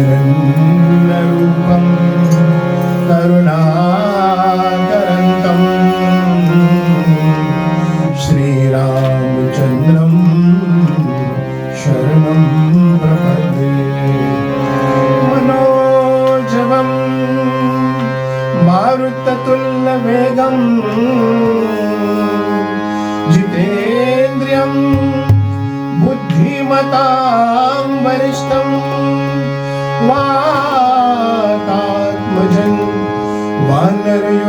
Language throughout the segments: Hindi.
निरञ्जनरूपं करुणाकरन्तं श्रीरामचन्द्रं शरणं प्रपद्ये। मनोजवं मारुततुल्यवेगं जितेन्द्रियं बुद्धिमतां वरिष्ठं वातात्मजं वानरयोत्तमुख्यं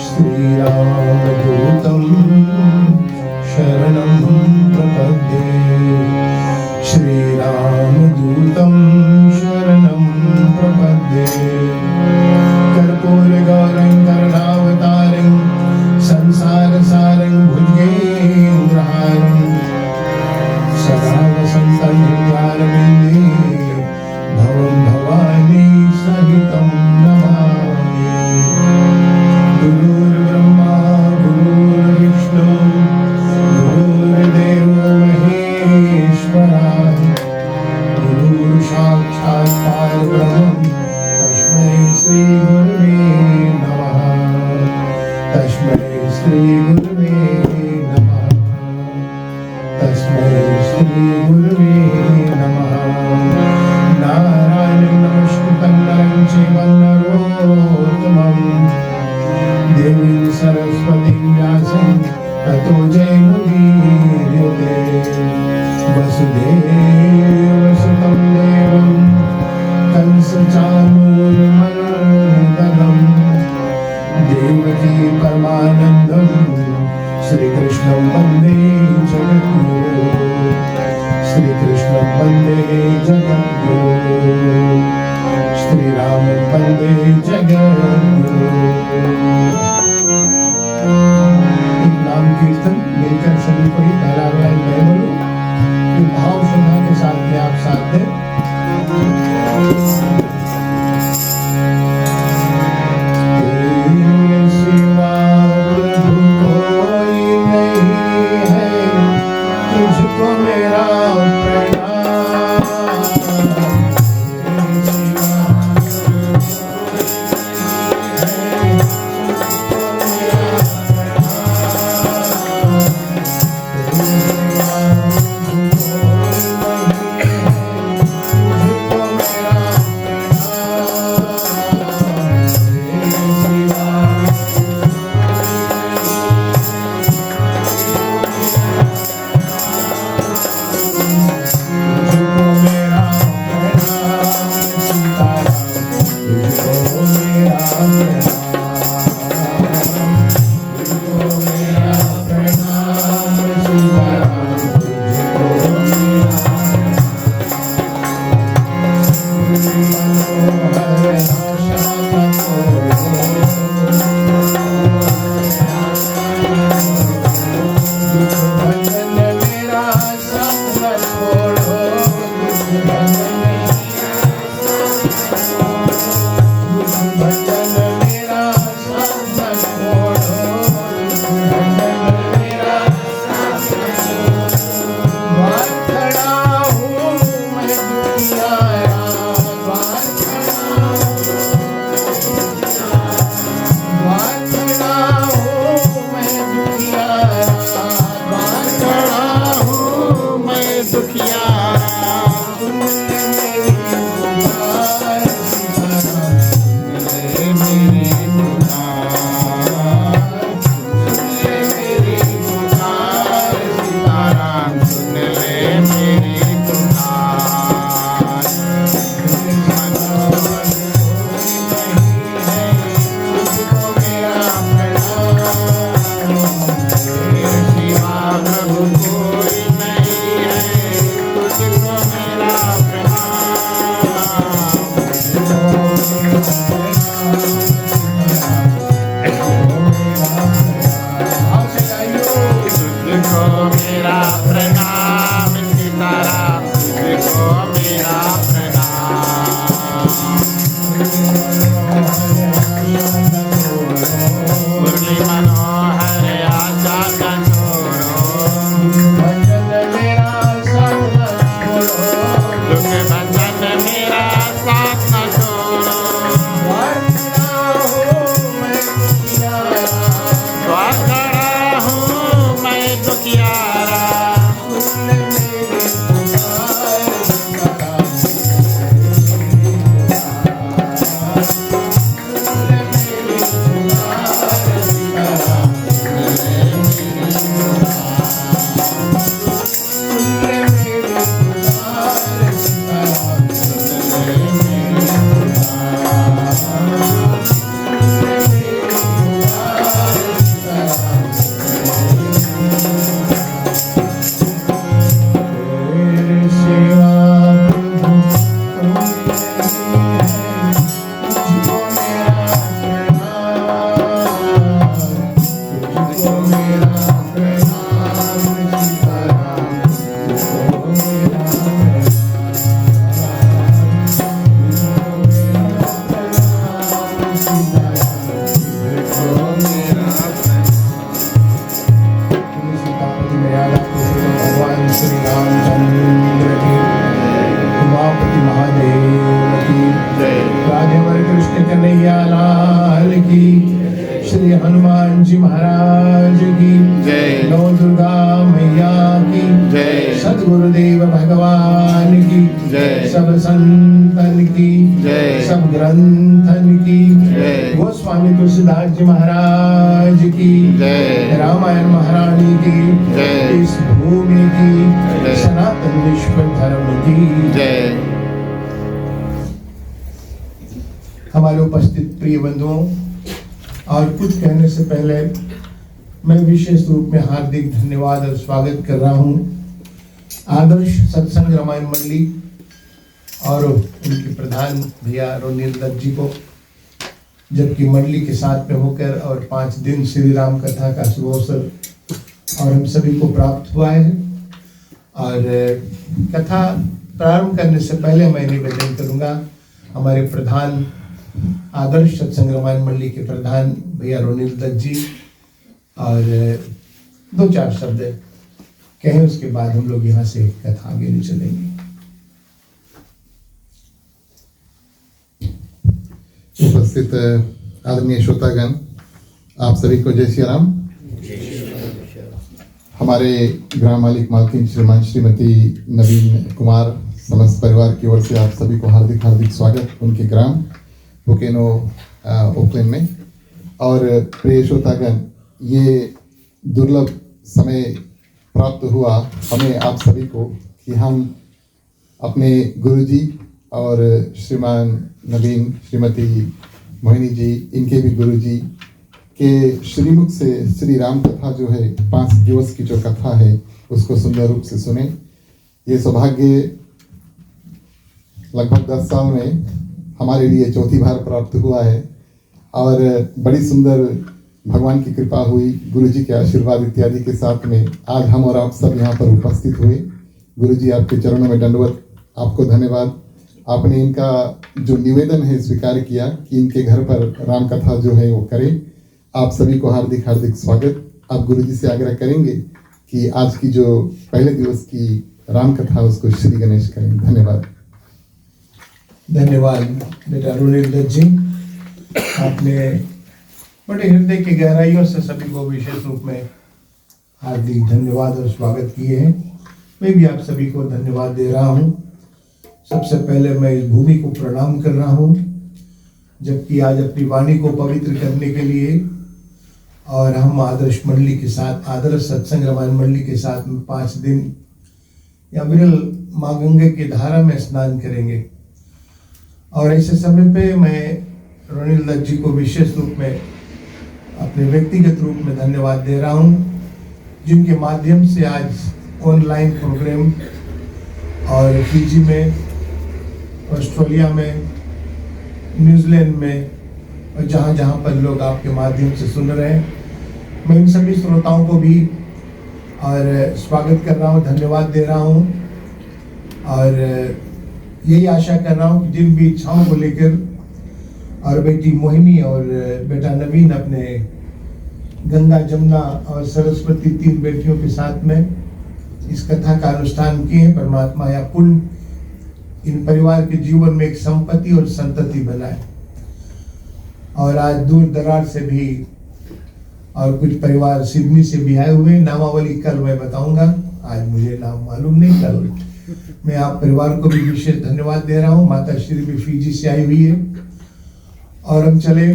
श्रीरामदूतं शरणं प्रपद्ये। श्रीरामदूतं शरणं प्रपद्ये। कर्पूरगौरं करुणावतारं संसारसारं भुजगेन्द्रहारं सदा वसन्तं हृदयारविन्दे भवं भवानी सहितं नमामि। गुरुर्ब्रह्मा गुरुर्विष्णु गुरुर्देवो महेश्वरा गुरुर्साक्षात् परब्रह्म तस्मै श्री गुरुवे नमः। तस्मै श्री गुरुवे नमः। तस्मै श्री गुरुवे नमः। नारायणं नमस्कृतं नरं चैव नरोत्तमं देवीं सरस्वतीं व्यासं ततो जयमुदीरये। वसुदेवसुतं देवं कंसचाणूरमर्दनं देवकी परमानन्दं श्रीकृष्णं वन्दे जगद्गुरुं। श्रीकृष्णं वन्दे जगद्गुरुं। श्रीरामं वन्दे जगद्गुरुं। एक नाम कीर्तन मिलकर सभी को ही पहला लाइन मैं बोलूं, फिर भाव श्रद्धा के साथ में आप साथ दें। तेरे सिवा प्रभु कोई नहीं है, तुझको मेरा प्रणाम। तेरे सिवा गुरुदेव भगवान की जय। सब संतन की जय। सब ग्रंथन की जय। गोस्वामी तुलसीदास जी महाराज की जय। रामायण महारानी की जय। इस भूमि की जय। सनातन विश्व धर्म की जय। हमारे उपस्थित प्रिय बंधुओं, और कुछ कहने से पहले मैं विशेष रूप में हार्दिक धन्यवाद और स्वागत कर रहा हूं आदर्श सत्संग रामायण मंडली और उनके प्रधान भैया रोनिल दत्त जी को, जबकि मंडली के साथ में होकर और 5 दिन श्री राम कथा का शुभ अवसर और हम सभी को प्राप्त हुआ है। और कथा प्रारंभ करने से पहले मैं निवेदन करूंगा हमारे प्रधान आदर्श सत्संग रामायण मंडली के प्रधान भैया रोनिल दत्त जी और 2-4 शब्द कहें, उसके बाद हम लोग यहाँ से कथा आगे नहीं चलेंगे। उपस्थित आदरणीय श्रोतागण, आप सभी को जय श्री राम। हमारे ग्राम मालिक मालकिन श्रीमान श्रीमती नवीन कुमार समस्त परिवार की ओर से आप सभी को हार्दिक हार्दिक स्वागत उनके ग्राम वोकेनो ओकलैंड में। और प्रिय श्रोतागण, ये दुर्लभ समय प्राप्त हुआ हमें आप सभी को कि हम अपने गुरुजी और श्रीमान नवीन श्रीमती मोहिनी जी, इनके भी गुरुजी के श्रीमुख से श्री राम कथा जो है 5 दिवस की जो कथा है उसको सुंदर रूप से सुने। ये सौभाग्य लगभग 10 साल में हमारे लिए चौथी बार प्राप्त हुआ है और बड़ी सुंदर भगवान की कृपा हुई, गुरुजी के आशीर्वाद इत्यादि के साथ में आज हम और आप सब यहाँ पर उपस्थित हुए। गुरुजी, आपके चरणों में दंडवत, आपको धन्यवाद। आपने इनका जो निवेदन है स्वीकार किया कि इनके घर पर राम कथा जो है वो करें। आप सभी को हार्दिक हार्दिक स्वागत। आप गुरुजी से आग्रह करेंगे कि आज की जो पहले दिवस की राम कथा उसको श्री गणेश करें। धन्यवाद। धन्यवाद बेटा रोनिल दत्त जी, आपने बड़े हृदय की गहराइयों से सभी को विशेष रूप में हार्दिक धन्यवाद और स्वागत किए हैं। मैं भी आप सभी को धन्यवाद दे रहा हूं। सबसे पहले मैं इस भूमि को प्रणाम कर रहा हूं, जबकि आज अपनी वाणी को पवित्र करने के लिए और हम आदर्श मंडली के साथ, आदर्श सत्संग रामायण मंडली के साथ में 5 दिन या विरल माँ गंगे की धारा में स्नान करेंगे। और ऐसे समय पे मैं रोनिल दत्त जी को विशेष रूप में अपने व्यक्तिगत रूप में धन्यवाद दे रहा हूं, जिनके माध्यम से आज ऑनलाइन प्रोग्राम और फिजी में, ऑस्ट्रेलिया में, न्यूजीलैंड में और जहाँ जहाँ पर लोग आपके माध्यम से सुन रहे हैं, मैं इन सभी श्रोताओं को भी और स्वागत कर रहा हूँ, धन्यवाद दे रहा हूँ। और यही आशा कर रहा हूँ कि जिन भी इच्छाओं को लेकर और बेटी मोहिनी और बेटा नवीन अपने गंगा, जमुना और सरस्वती 3 बेटियों के साथ में इस कथा का अनुष्ठान किए हैं, परमात्मा या पुण्य इन परिवार के जीवन में एक संपत्ति और संतति बनाए। और आज दूर दराज से भी और कुछ परिवार सिडनी से भी आए हुए। नामावली कल मैं बताऊंगा, आज मुझे नाम मालूम नहीं। कल मैं आप परिवार को भी विशेष धन्यवाद दे रहा हूँ। माता श्री भी फिजी से आई हुई है। और हम चले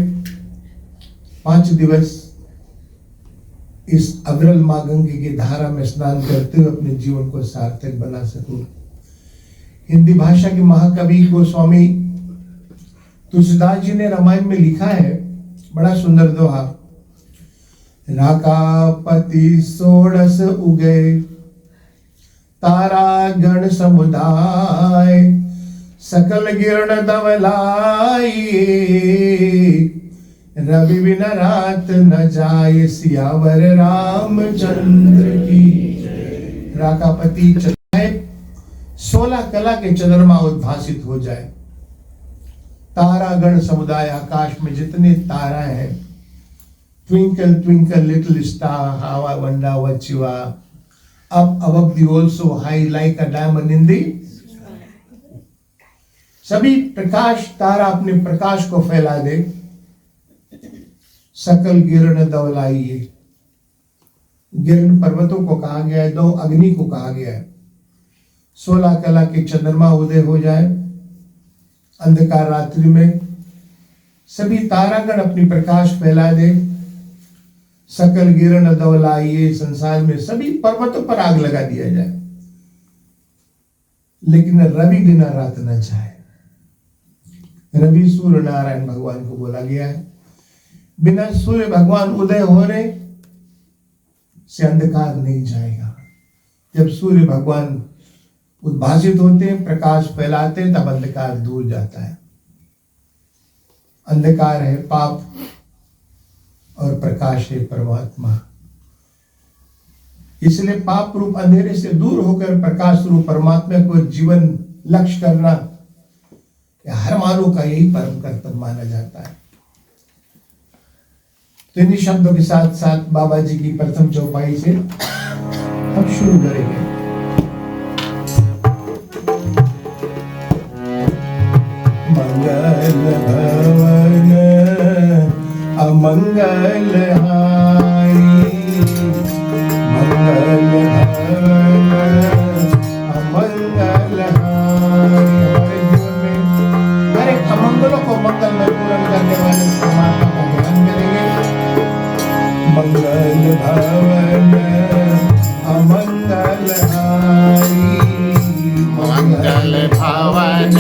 5 दिवस इस अविरल माँ गंगे की धारा में स्नान करते हुए अपने जीवन को सार्थक बना सकूं। हिंदी भाषा के महाकवि गोस्वामी तुलसीदास जी ने रामायण में लिखा है, बड़ा सुंदर दोहा। राकापति 16 उगे, तारा गण समुदाय, सकल गिरण दवलाई, रवि बिन रात न जाए, सियावर रामचंद्र की। राकापति चलाए, 16 कला के चंद्रमा उद्भासित हो जाए, तारागण समुदाय, आकाश में जितने तारा हैं, twinkle twinkle little star, how I wonder what you are, up above the also high like a diamond in the सभी प्रकाश तारा अपने प्रकाश को फैला दे, सकल गिरण धवलाइए। गिरण पर्वतों को कहा गया है, 2 अग्नि को कहा गया है। 16 कला के चंद्रमा उदय हो जाए, अंधकार रात्रि में सभी तारागण अपनी प्रकाश फैला दे, सकल गिरण दौलाइए, संसार में सभी पर्वतों पर आग लगा दिया जाए, लेकिन रवि बिना रात न चाहे। रवि सूर्य नारायण भगवान को बोला गया है। बिना सूर्य भगवान उदय हो रहे से अंधकार नहीं जाएगा। जब सूर्य भगवान उद्भासित होते हैं, प्रकाश फैलाते हैं, तब अंधकार दूर जाता है। अंधकार है पाप और प्रकाश है परमात्मा। इसलिए पाप रूप अंधेरे से दूर होकर प्रकाश रूप परमात्मा को जीवन लक्ष्य करना हर मानव का यही परम कर्तव्य माना जाता है। तो इन्हीं शब्दों के साथ साथ बाबा जी की प्रथम चौपाई से हम शुरू करेंगे। मंगल भवन अमंगल हारी, मंगल भवन अमंगल हारी। हमारे जीवन में हर एक अमंगलों को मंगल में पूर्ण करने वाले परमात्मा का ध्यान करेंगे। मंगल भवन अमंगल हारी, मंगल भवन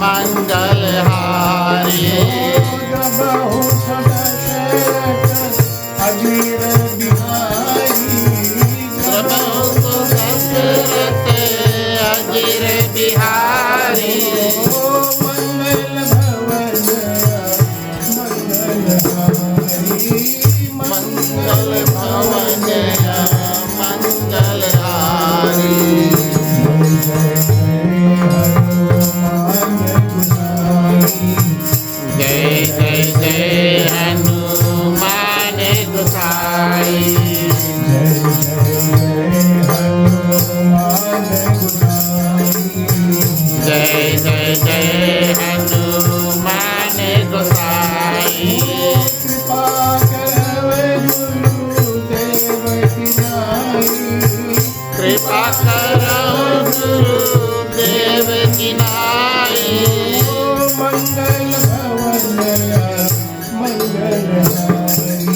मंगल हारी। अजीर बिहारी, प्रभु दशरथ अजीर बिहारी। मंगल भवन मंगल हारी, मंगल भवन मंगल हारी। जय जय जय हनुमान गोसाई। जय जय हनुमान गोसाई, जय जय जय हनुमान गोसाई। कृपा करवे गुरुदेव की नाई, कृपा करो गुरुदेव की नाई। मंगल भवन मंगल हारी,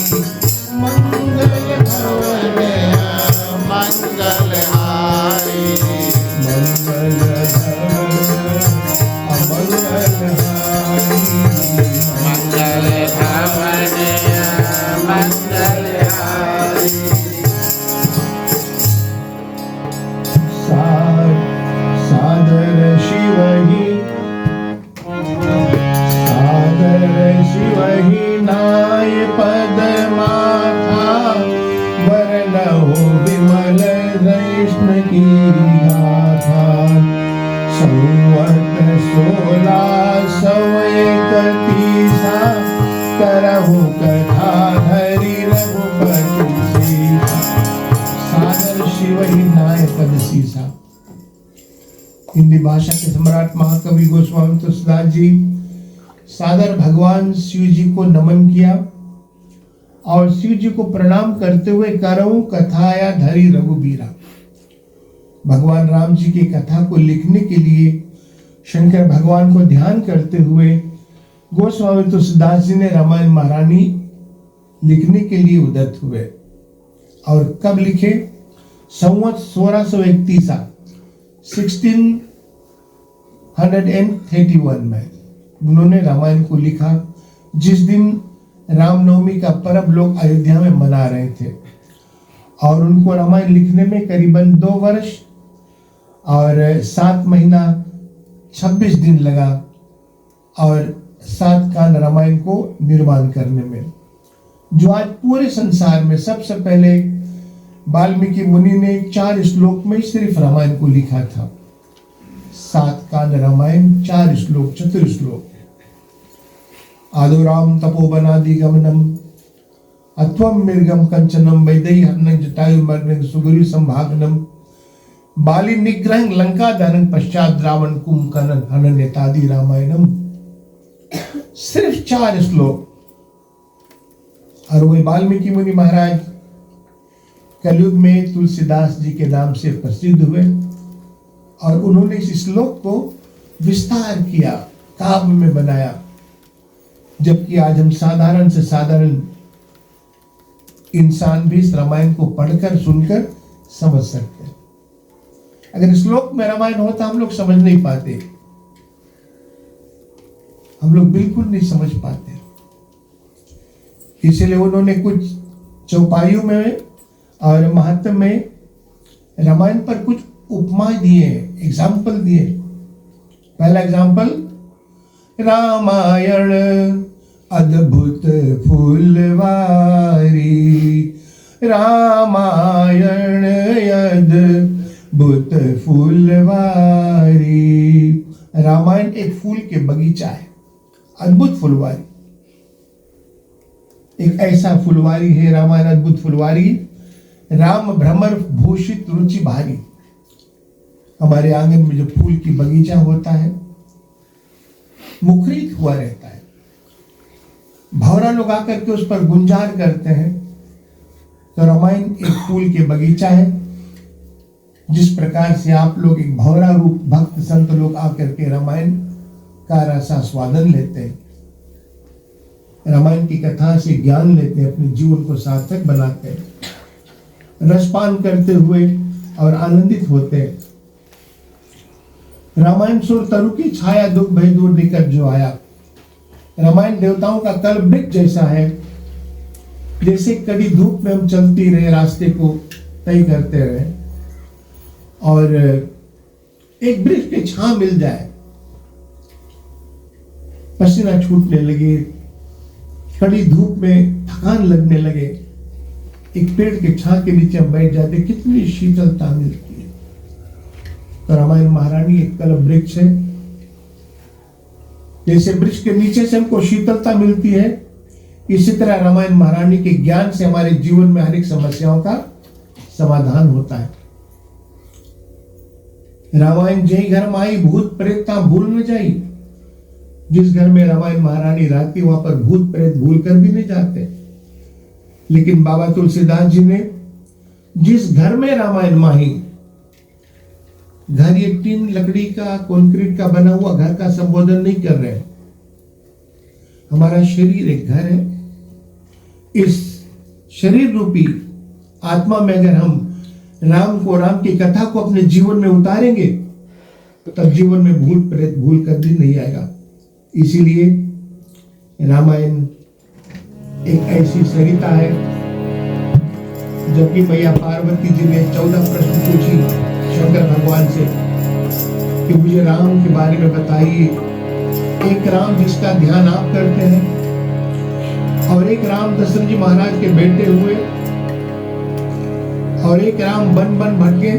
मंगल भवन मंगल हारी। मंगल भवन अमंगल हारी, मंगल भवन मंगल हारी। सादर शिवहि, सादर शिवहि नाय पद माथा, वरनहु विमल कृष्ण की गाथा। संवत 1631 करहु कथा हरि रघुपति सीसा। सादर शिवहि नाय पद सीसा। हिंदी भाषा के सम्राट महाकवि गोस्वामी तुलसीदास जी सादर भगवान शिव जी को नमन किया और शिव जी को प्रणाम करते हुए करऊं कथाया धरी रघुबीरा। भगवान राम जी की कथा को लिखने के लिए शंकर भगवान को ध्यान करते हुए गोस्वामी तुलसीदास जी ने रामायण महारानी लिखने के लिए उद्यत हुए। और कब लिखे? संवत 1631 1631 में उन्होंने रामायण को लिखा, जिस दिन रामनवमी का पर्व लोग अयोध्या में मना रहे थे। और उनको रामायण लिखने में करीबन 2 वर्ष और 7 महीना 26 दिन लगा और 7 काल रामायण को निर्माण करने में। जो आज पूरे संसार में सबसे पहले वाल्मीकि मुनि ने 4 श्लोक में सिर्फ रामायण को लिखा था। 7 काल रामायण, 4 श्लोक, चतुर श्लोक। आदो राम तपोवनादि गमनम अत्वम मृगम कंचनम वैदेही हरणं जटायु मर्गं सुग्रीव संभागनम बाली निग्रहं लंका दहनं पश्चात रावण कुंभकर्ण हनन इत्यादि रामायणम। सिर्फ 4 श्लोक। और वही वाल्मीकि मुनि महाराज कलयुग में तुलसीदास जी के नाम से प्रसिद्ध हुए। और उन्होंने इस श्लोक को विस्तार किया, काव्य में बनाया, जबकि आज हम साधारण से साधारण इंसान भी इस रामायण को पढ़कर सुनकर समझ सकते हैं। अगर श्लोक में रामायण होता हम लोग समझ नहीं पाते, हम लोग बिल्कुल नहीं समझ पाते। इसलिए उन्होंने कुछ चौपाइयों में और महात्म में रामायण पर कुछ उपमा दिए, एग्जाम्पल दिए। पहला एग्जाम्पल, रामायण अद्भुत फूलवारी, रामायण अद्भुत फूलवारी। रामायण एक फूल के बगीचा है, अद्भुत फुलवारी। एक ऐसा फुलवारी है रामायण, अद्भुत फुलवारी। राम भ्रमर भूषित रुचि भारी। हमारे आंगन में जो फूल की बगीचा होता है मुखरित हुआ रहता है, भौरा लोग आकर के उस पर गुंजार करते हैं। तो रामायण एक फूल के बगीचा है। जिस प्रकार से आप लोग एक भौरा रूप भक्त संत लोग आकर के रामायण का रसास्वादन लेते हैं, रामायण की कथा से ज्ञान लेते हैं, अपने जीवन को सार्थक बनाते हैं, रसपान करते हुए और आनंदित होते हैं। रामायण सुर तरु की छाया, दुख भय दूर निकट जो आया। रामायण देवताओं का कल वृक्ष जैसा है, जैसे कड़ी धूप में हम चलती रहे, रास्ते को तय करते रहे और एक वृक्ष की छां मिल जाए, पसीना छूटने लगे, कड़ी धूप में थकान लगने लगे, एक पेड़ के छां के नीचे हम बैठ जाते, कितनी शीतलता मिलती है। तो रामायण महारानी एक कलम वृक्ष है। जैसे वृक्ष के नीचे से हमको शीतलता मिलती है, इसी तरह रामायण महारानी के ज्ञान से हमारे जीवन में हर एक समस्याओं का समाधान होता है। रामायण जय घर माई भूत प्रेतता भूल न जाई। जिस घर में रामायण महारानी रहती वहां पर भूत प्रेत भूल कर भी नहीं जाते। लेकिन बाबा तुलसीदास जी ने जिस घर में रामायण माही, घर ये टीन लकड़ी का कंक्रीट का बना हुआ घर का संबोधन नहीं कर रहे। हमारा शरीर एक घर है। इस शरीर रूपी आत्मा में अगर हम राम को, राम की कथा को अपने जीवन में उतारेंगे तब जीवन में भूत प्रेत भूल कर भी नहीं आएगा। इसीलिए रामायण एक ऐसी सरिता है। जबकि मैया पार्वती जी ने 14 प्रश्न पूछी शंकर भगवान से कि मुझे राम के बारे में बताइए। एक राम जिसका ध्यान आप करते हैं, और एक राम दशरथ जी महाराज के बेटे हुए, और एक राम बन बन भटके,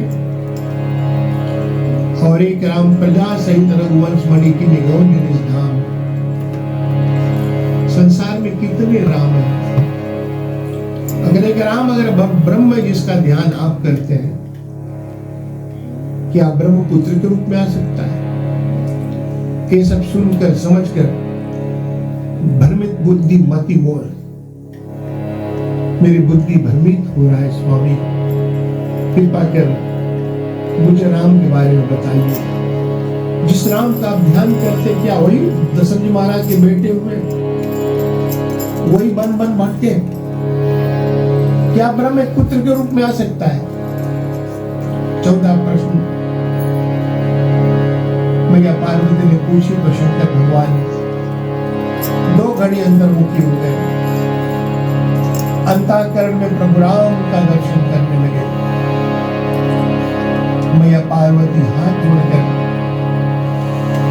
और एक राम प्रजा सहित रघुवंश मणि की निगौन निज धाम। संसार में कितने राम हैं? अगर एक राम अगर ब्रह्म जिसका ध्यान आप करते हैं, क्या ब्रह्मपुत्र के रूप में आ सकता है? ये सब सुनकर समझकर भ्रमित बुद्धि मति मोर, मेरी बुद्धि भ्रमित हो रहा है स्वामी, कृपा कर मुझे राम के बारे में बताइए। जिस राम का आप ध्यान करते, क्या वही दशरथ जी महाराज के बेटे हुए, वही बन बन भटके? क्या ब्रह्म एक पुत्र के रूप में आ सकता है? 14 प्रश्न मैया पार्वती ने पूछी तो शंकर भगवान 2 घड़ी अंतर्मुखी हो गए, अंतःकरण में प्रभु राम का दर्शन करने लगे। मैया पार्वती हाथ जोड़कर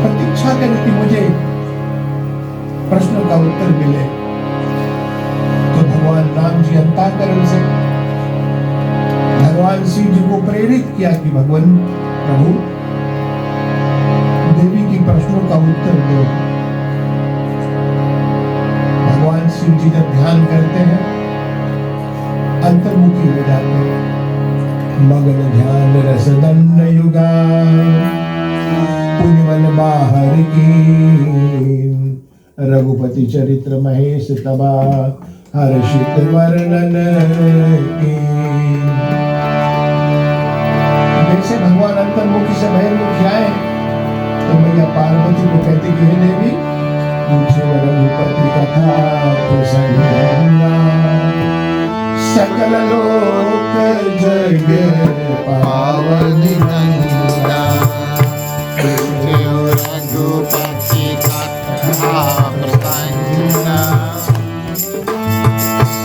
प्रतीक्षा करी कि मुझे प्रश्नों का उत्तर मिले। तो भगवान राम जी अंतःकरण से भगवान शिव जी को प्रेरित किया कि भगवान प्रभु देवी की प्रश्नों का उत्तर दो। भगवान शिव जी जब ध्यान करते हैं अंतर्मुखी हो जाते हैं। मगन ध्यान रस दंड युगा पुण्यवन बाहर की, रघुपति चरित्र महेश तबा हर्षित वर्णन की। जैसे भगवान अंतर्मुखी से बहिर्मुखी आए तो मैया पार्वती को कहते कि हे देवी मुझे रघुपति कथा प्रसंगा सकल लोक जग पावन गंगा रघुपति कथा प्रसंगा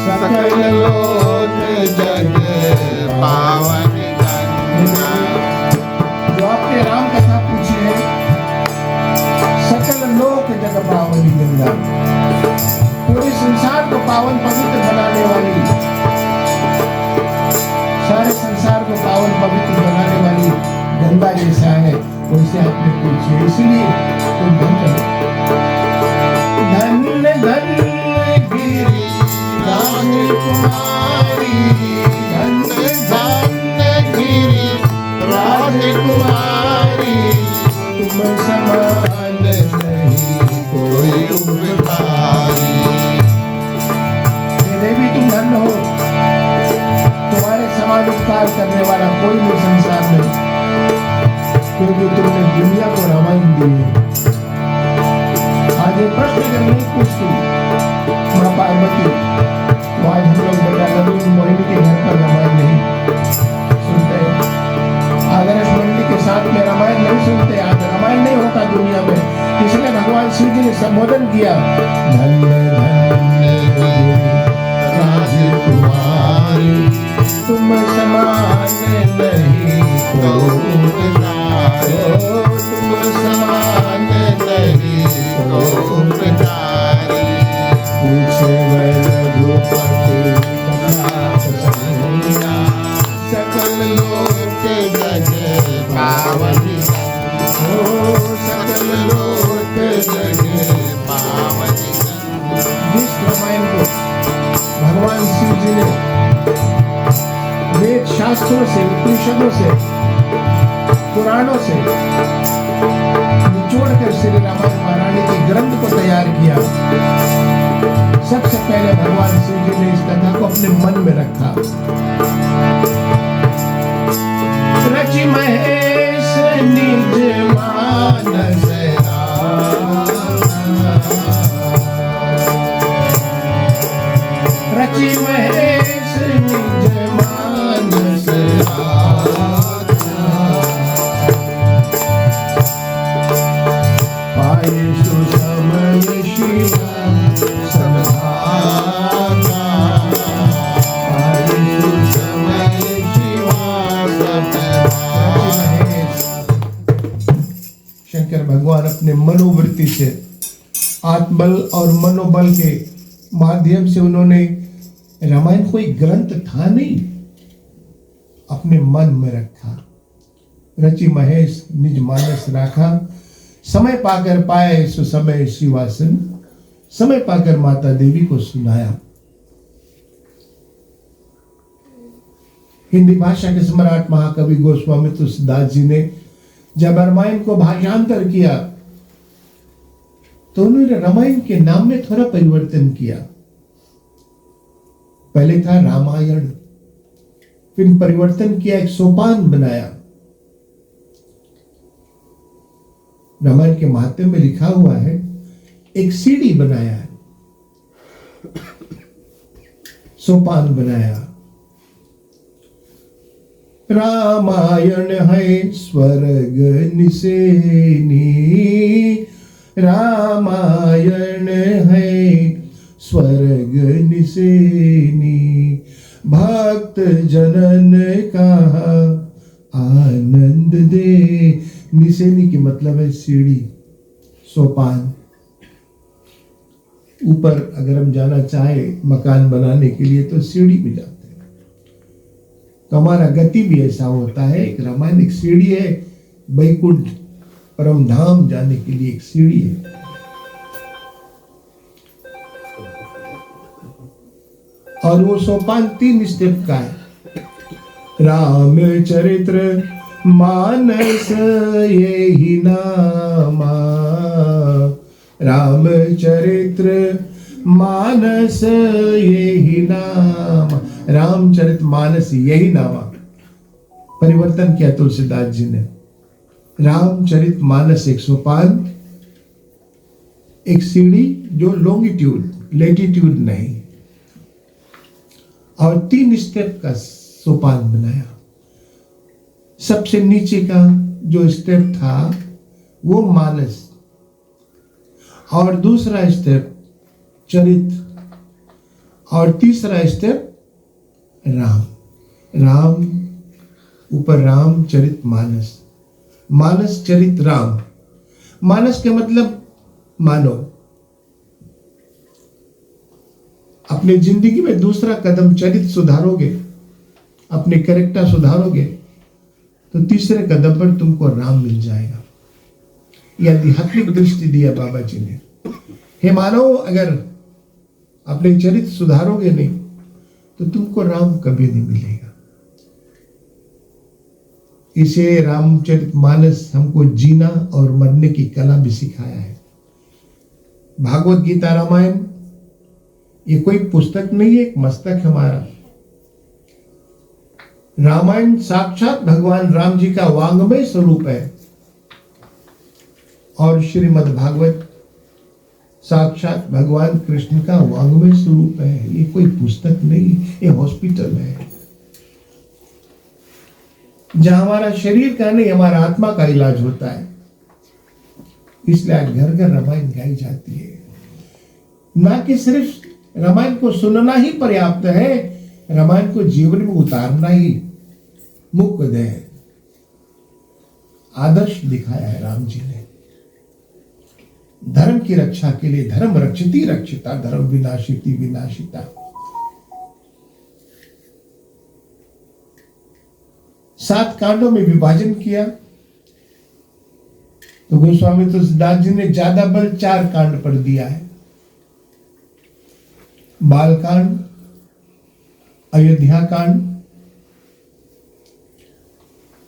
सकल लोक जग पावन गंगा। जो आपने राम कथा पूछी है, सकल लोक जग पावन गंगा, पूरे संसार को पावन पवित्र बनाने वाली, सारे संसार को पावन पवित्र बनाने वाली गंगा जैसा है वैसे आपने पूछी है, इसलिए तुम धन्य गिरी राजकुमारी, धन्य गिरी राजकुमारी तुम समान नहीं कोई उपकारी। हे देवी तुम धन्य हो, तुम्हारे समान उपकार करने वाला कोई भी संसार में, क्योंकि तुमने दुनिया को रामायण दी है। आज ये प्रश्न अगर नहीं पूछती माँ पार्वती तो आज हम लोग बेटा नवीन मोहिनी के घर पर रामायण नहीं सुनते, आदर्श मंडली के साथ में रामायण नहीं सुनते, आज रामायण नहीं होता दुनिया में। इसलिए भगवान शिव जी ने संबोधन किया, धन्य धन्य राजकुमारी तुम समान नहीं तुम समान नहीं उपकारी। पूछे रघुपति कथा प्रसंगा सकल लोक जग पावन सकल लोक जग पावन। जिस रामायण को भगवान शिव जी ने वेद शास्त्रों से, उपनिषदों से, पुराणों से निचोड़ कर श्री रामायण महारानी के ग्रंथ को तैयार किया, सबसे पहले भगवान शिव जी ने इस कथा को अपने मन में रखा। रचि महेश निज मानस रचि महेश निज मानस पाए सुसमय शिव सद्भावना, पाए सुसमय शिव सद्भावना। शंकर भगवान अपने मनोवृत्ति से, आत्मबल और मनोबल के माध्यम से उन्होंने रामायण कोई ग्रंथ था नहीं, अपने मन में रखा। रचि महेश निज मानस राखा, समय पाकर पाए सुसमय शिवासन, समय पाकर माता देवी को सुनाया। हिंदी भाषा के सम्राट महाकवि गोस्वामी तुलसीदास जी ने जब रामायण को भाषांतर किया तो उन्होंने रामायण के नाम में थोड़ा परिवर्तन किया। पहले था रामायण, फिर परिवर्तन किया, एक सोपान बनाया। रामायण के महात्म्य में लिखा हुआ है, एक सीढ़ी बनाया है, सोपान बनाया। रामायण है स्वर्ग निसेनी, रामायण है स्वर्ग निसेनी, भक्त जनन का आनंद दे। निसेनी की मतलब है सीढ़ी, सोपान। ऊपर अगर हम जाना चाहे मकान बनाने के लिए तो सीढ़ी पे जाते हैं, तो हमारा गति भी ऐसा होता है। एक रामायण एक सीढ़ी है, वैकुंठ परम धाम जाने के लिए एक सीढ़ी है। और वो सोपान 3 स्टेप का है। रामचरित्र मानस यही नामा, रामचरित्र मानस यही नामा, रामचरित मानस यही नामा। परिवर्तन किया तुलसीदास जी ने। रामचरित मानस एक सोपान, एक सीढ़ी जो लॉन्गिट्यूड लेटीट्यूड नहीं, और 3 स्टेप का सोपान बनाया। सबसे नीचे का जो स्टेप था वो मानस, और दूसरा स्टेप चरित, और तीसरा स्टेप राम। राम ऊपर राम चरित मानस, मानस चरित राम। मानस के मतलब मानो। अपने जिंदगी में दूसरा कदम चरित सुधारोगे, अपने कैरेक्टर सुधारोगे, तो तीसरे कदम पर तुमको राम मिल जाएगा। यह आध्यात्मिक दृष्टि दिया बाबा जी ने। हे मानव, अगर अपने चरित्र सुधारोगे नहीं तो तुमको राम कभी नहीं मिलेगा। इसे रामचरित मानस हमको जीना और मरने की कला भी सिखाया है। भागवत गीता रामायण ये कोई पुस्तक नहीं है, एक मस्तक हमारा। रामायण साक्षात भगवान राम जी का वांग्मय स्वरूप है, और श्रीमद् भागवत साक्षात भगवान कृष्ण का वांग्मय स्वरूप है। ये कोई पुस्तक नहीं, ये हॉस्पिटल है जहां हमारा शरीर का नहीं, हमारा आत्मा का इलाज होता है। इसलिए आज घर घर रामायण गाई जाती है। ना कि सिर्फ रामायण को सुनना ही पर्याप्त है, रामायण को जीवन में उतारना ही मुख्य है। आदर्श दिखाया है राम जी ने। धर्म की रक्षा के लिए धर्म रक्षिति रक्षिता, धर्म विनाशिति विनाशिता। 7 कांडों में विभाजन किया तो गोस्वामी तुलसीदास जी ने ज्यादा बल 4 कांड पर दिया है। बालकांड, अयोध्या कांड,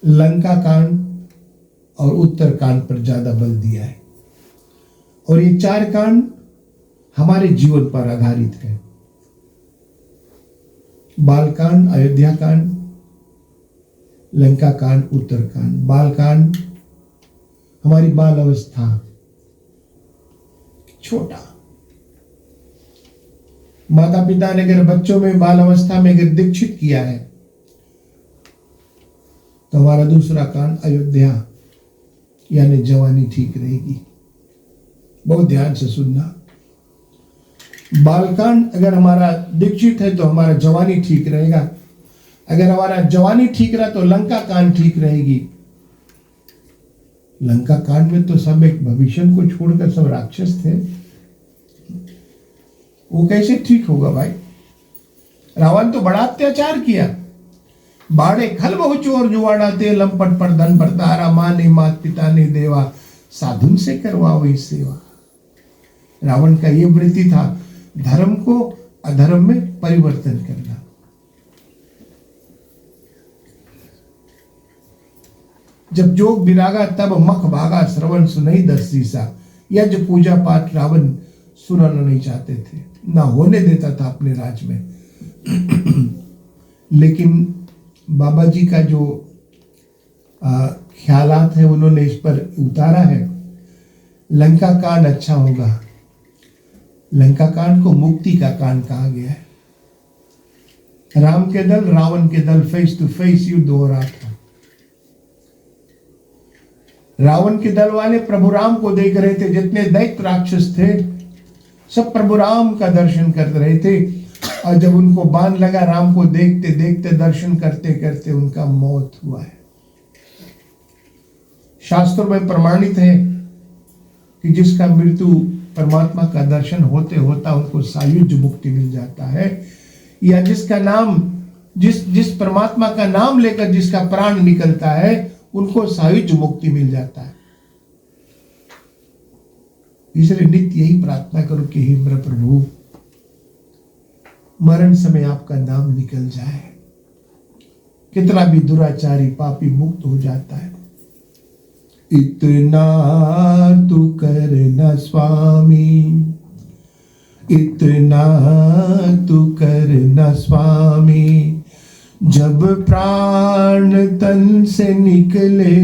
लंका कांड और उत्तर कांड पर ज्यादा बल दिया है। और ये 4 कांड हमारे जीवन पर आधारित है। बालकांड, अयोध्या कांड, लंका कांड, उत्तर कांड। बालकांड हमारी बाल अवस्था, छोटा। माता पिता ने अगर बच्चों में बाल अवस्था में अगर दीक्षित किया है तो हमारा दूसरा कांड अयोध्या यानी जवानी ठीक रहेगी। बहुत ध्यान से सुनना। बालकांड अगर हमारा दीक्षित है तो हमारा जवानी ठीक रहेगा। अगर हमारा जवानी ठीक रहा तो लंका कांड ठीक रहेगी। लंका कांड में तो सब एक भविष्य को छोड़कर सब राक्षस थे, वो कैसे ठीक होगा भाई? रावण तो बड़ा अत्याचार किया। बाड़े खल बहु चोर जुआड़ा ते लंपट पर धन बरतारा, माँ ने मात पिता ने देवा, साधुन से करवा वही सेवा। रावण का ये वृत्ति था, धर्म को अधर्म में परिवर्तन करना। जब जोग विरागा तब मख भागा, श्रवण सुनई 10 सीसा। यज्ञ पूजा पाठ रावण सुनाना नहीं चाहते थे, ना होने देता था अपने राज में। लेकिन बाबा जी का जो ख्यालात है उन्होंने इस पर उतारा है। लंका कांड अच्छा होगा। लंका कांड को मुक्ति का कांड कहा गया है। राम के दल रावण के दल फेस टू फेस युद्ध हो रहा था। रावण के दल वाले प्रभु राम को देख रहे थे। जितने दैत्य राक्षस थे सब प्रभु राम का दर्शन कर रहे थे, और जब उनको बाण लगा, राम को देखते देखते दर्शन करते करते उनका मौत हुआ है। शास्त्रों में प्रमाणित है कि जिसका मृत्यु परमात्मा का दर्शन होते होता उनको सायुज्य मुक्ति मिल जाता है, या जिसका नाम जिस परमात्मा का नाम लेकर जिसका प्राण निकलता है उनको सायुज्य मुक्ति मिल जाता है। इसलिए नित्य यही प्रार्थना करो कि हे मेरे प्रभु, मरण समय आपका नाम निकल जाए। कितना भी दुराचारी पापी मुक्त हो जाता है। इतना तू करना स्वामी, इतना तू करना स्वामी, जब प्राण तन से निकले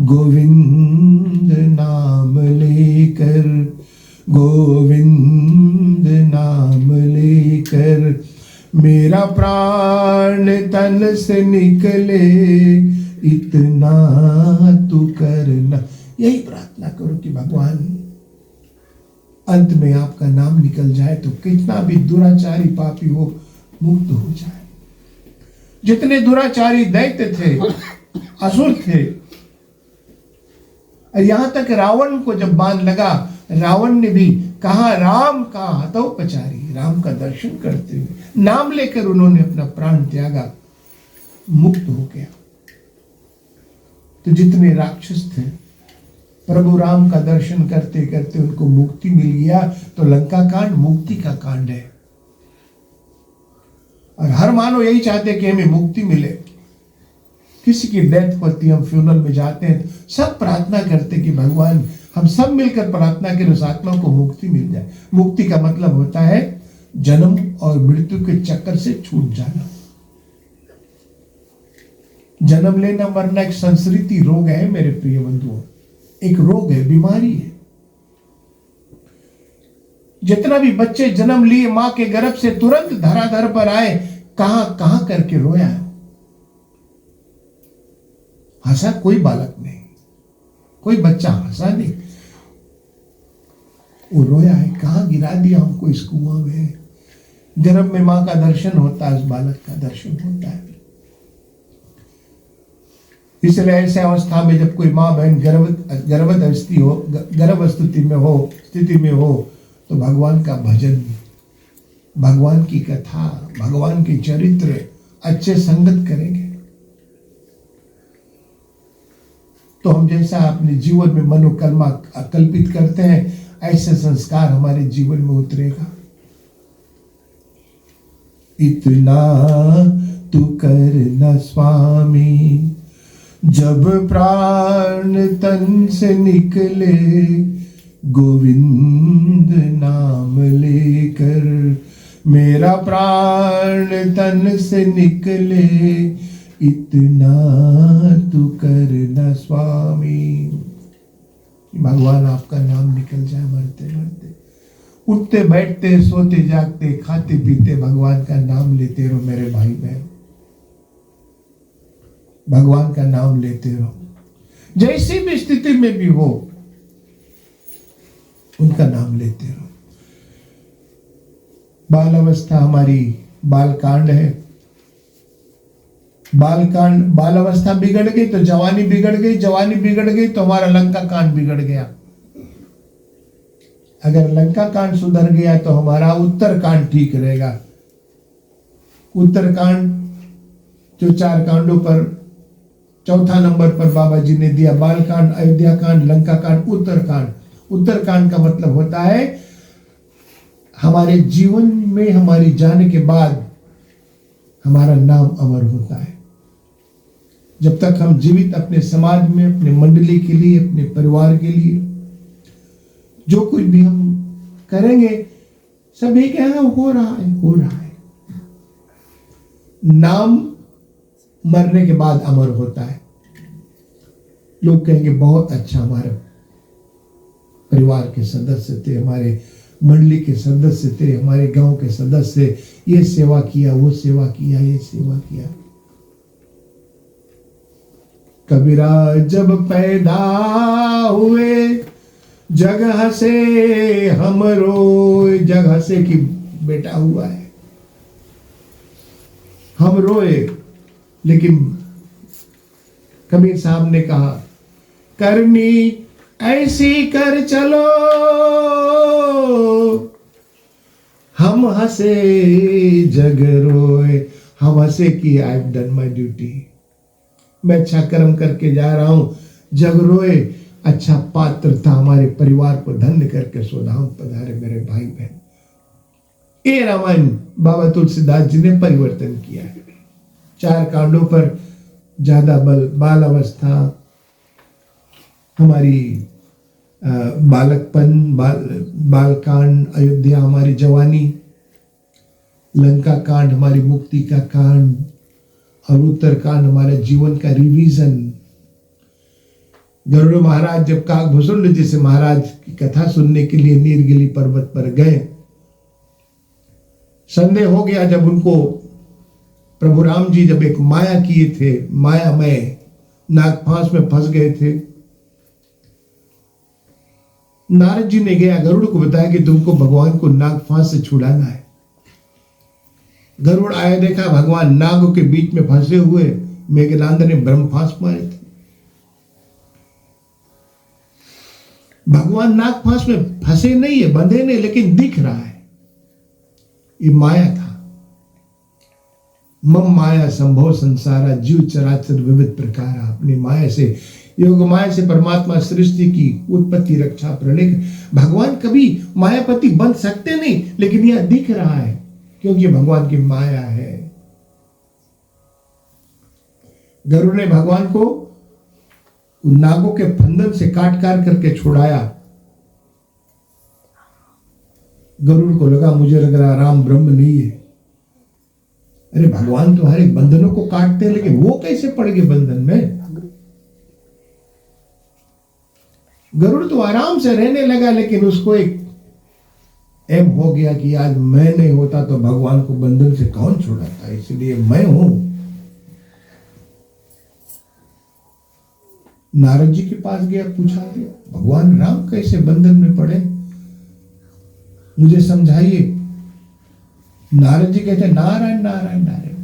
गोविंद नाम लेकर, गोविंद नाम लेकर, मेरा प्राण तन से निकले इतना तू करना। यही प्रार्थना करो कि भगवान अंत में आपका नाम निकल जाए तो कितना भी दुराचारी पापी हो मुक्त हो जाए। जितने दुराचारी दैत्य थे, असुर थे, और यहां तक रावण को जब बाण लगा, रावण ने भी कहा राम का हतोपचारी, राम का दर्शन करते हुए नाम लेकर उन्होंने अपना प्राण त्यागा, मुक्त हो गया। तो जितने राक्षस थे प्रभु राम का दर्शन करते करते उनको मुक्ति मिल गया। तो लंका कांड मुक्ति का कांड है, और हर मानव यही चाहते कि हमें मुक्ति मिले। किसी की डेथ होती है, हम फ्यूनरल में जाते हैं, सब प्रार्थना करते कि भगवान हम सब मिलकर प्रार्थना करें उस आत्मा को मुक्ति मिल जाए। मुक्ति का मतलब होता है जन्म और मृत्यु के चक्कर से छूट जाना। जन्म लेना मरना एक संस्कृति रोग है मेरे प्रिय बंधुओं, एक रोग है, बीमारी है। जितना भी बच्चे जन्म लिए मां के गर्भ से तुरंत धराधर पर आए, कहां कहां करके रोया है। हंसा कोई बालक नहीं, कोई बच्चा हंसा नहीं, वो रोया है। कहां गिरा दिया हमको इस कुआं में। गर्भ में मां का दर्शन होता है, उस बालक का दर्शन होता है। इसलिए ऐसे अवस्था में जब कोई माँ बहन गर्भ स्थिति में हो तो भगवान का भजन, भगवान की कथा, भगवान के चरित्र, अच्छे संगत करेंगे तो हम जैसा अपने जीवन में मनोकर्मा कल्पित करते हैं, ऐसे संस्कार हमारे जीवन में उतरेगा। इतना तू करना स्वामी, जब प्राण तन से निकले गोविंद नाम लेकर, मेरा प्राण तन से निकले इतना तू करना स्वामी। भगवान आपका नाम निकल जाए मरते मरते, उठते बैठते सोते जागते खाते पीते भगवान का नाम लेते रहो मेरे भाई बहन, भगवान का नाम लेते रहो। जैसी भी स्थिति में भी हो उनका नाम लेते रहो। बाल अवस्था हमारी बालकांड है। बाल अवस्था बिगड़ गई तो जवानी बिगड़ गई, जवानी बिगड़ गई तो हमारा लंका कांड बिगड़ गया। अगर लंका कांड सुधर गया तो हमारा उत्तरकांड ठीक रहेगा। उत्तरकांड जो 4 कांडों पर चौथा नंबर पर बाबा जी ने दिया, बालकांड, अयोध्या कांड, लंका कांड, उत्तरकांड। उत्तरकांड का मतलब होता है हमारे जीवन में हमारी जाने के बाद हमारा नाम अमर होता है। जब तक हम जीवित अपने समाज में, अपने मंडली के लिए, अपने परिवार के लिए जो कुछ भी हम करेंगे सभी के यहाँ हो रहा है। नाम मरने के बाद अमर होता है। लोग कहेंगे बहुत अच्छा हमारे परिवार के सदस्य थे, हमारे मंडली के सदस्य थे, हमारे गांव के सदस्य, ये सेवा किया, वो सेवा किया, ये सेवा किया। कबीरा जब पैदा हुए जगह से हम रोए, जगह से कि बेटा हुआ है, हम रोए। लेकिन कबीर साहब ने कहा करनी ऐसी कर चलो, हम हंसे जग रोए। हम हंसे कि I have done my duty, मैं अच्छा कर्म करके जा रहा हूं, जग रोए। अच्छा पात्र था, हमारे परिवार को धन्य करके स्वधाम पधारे मेरे भाई बहन। ये रामायण बाबा तुलसीदास जी ने परिवर्तन किया है। 4 कांडों पर ज्यादा बल, बाल अवस्था, हमारी बालकपन, बालकांड, अयोध्या हमारी जवानी, लंका कांड हमारी मुक्ति का कांड, और उत्तरकांड हमारे जीवन का रिवीजन। गरुड़ महाराज जब काकभूषुंड जी से महाराज की कथा सुनने के लिए नीलगिरी पर्वत पर गए, संदेह हो गया जब उनको प्रभु राम जी जब एक माया किए थे, मायामय नागफांस में फंस गए थे। नारद जी ने गया गरुड़ को बताया कि तुमको भगवान को नागफांस से छुड़ाना है। गरुड़ आया, देखा भगवान नागों के बीच में फंसे हुए। मेघनाद ने ब्रह्मफांस मारे थे। भगवान नागफांस में फंसे नहीं है, बंधे नहीं, लेकिन दिख रहा है। ये माया था। मम माया संभव संसारा जीव चराचर विविध प्रकार। अपनी माया से, योग माया से परमात्मा सृष्टि की उत्पत्ति रक्षा प्रलय। भगवान कभी मायापति बन सकते नहीं, लेकिन यह दिख रहा है क्योंकि भगवान की माया है। गरुड़ ने भगवान को उन नागों के फंदन से काट करके छुड़ाया। गरुड़ को लगा, मुझे लग रहा राम ब्रह्म नहीं है। अरे भगवान तुम्हारे बंधनों को काटते हैं, लेकिन वो कैसे पड़ गए बंधन में? गरुड़ तो आराम से रहने लगा, लेकिन उसको एक एम हो गया कि आज मैं नहीं होता तो भगवान को बंधन से कौन छुड़ाता, इसलिए मैं हूं। नारद जी के पास गया, पूछा भगवान राम कैसे बंधन में पड़े, मुझे समझाइए। नारद जी कहते नारायण नारायण नारायण,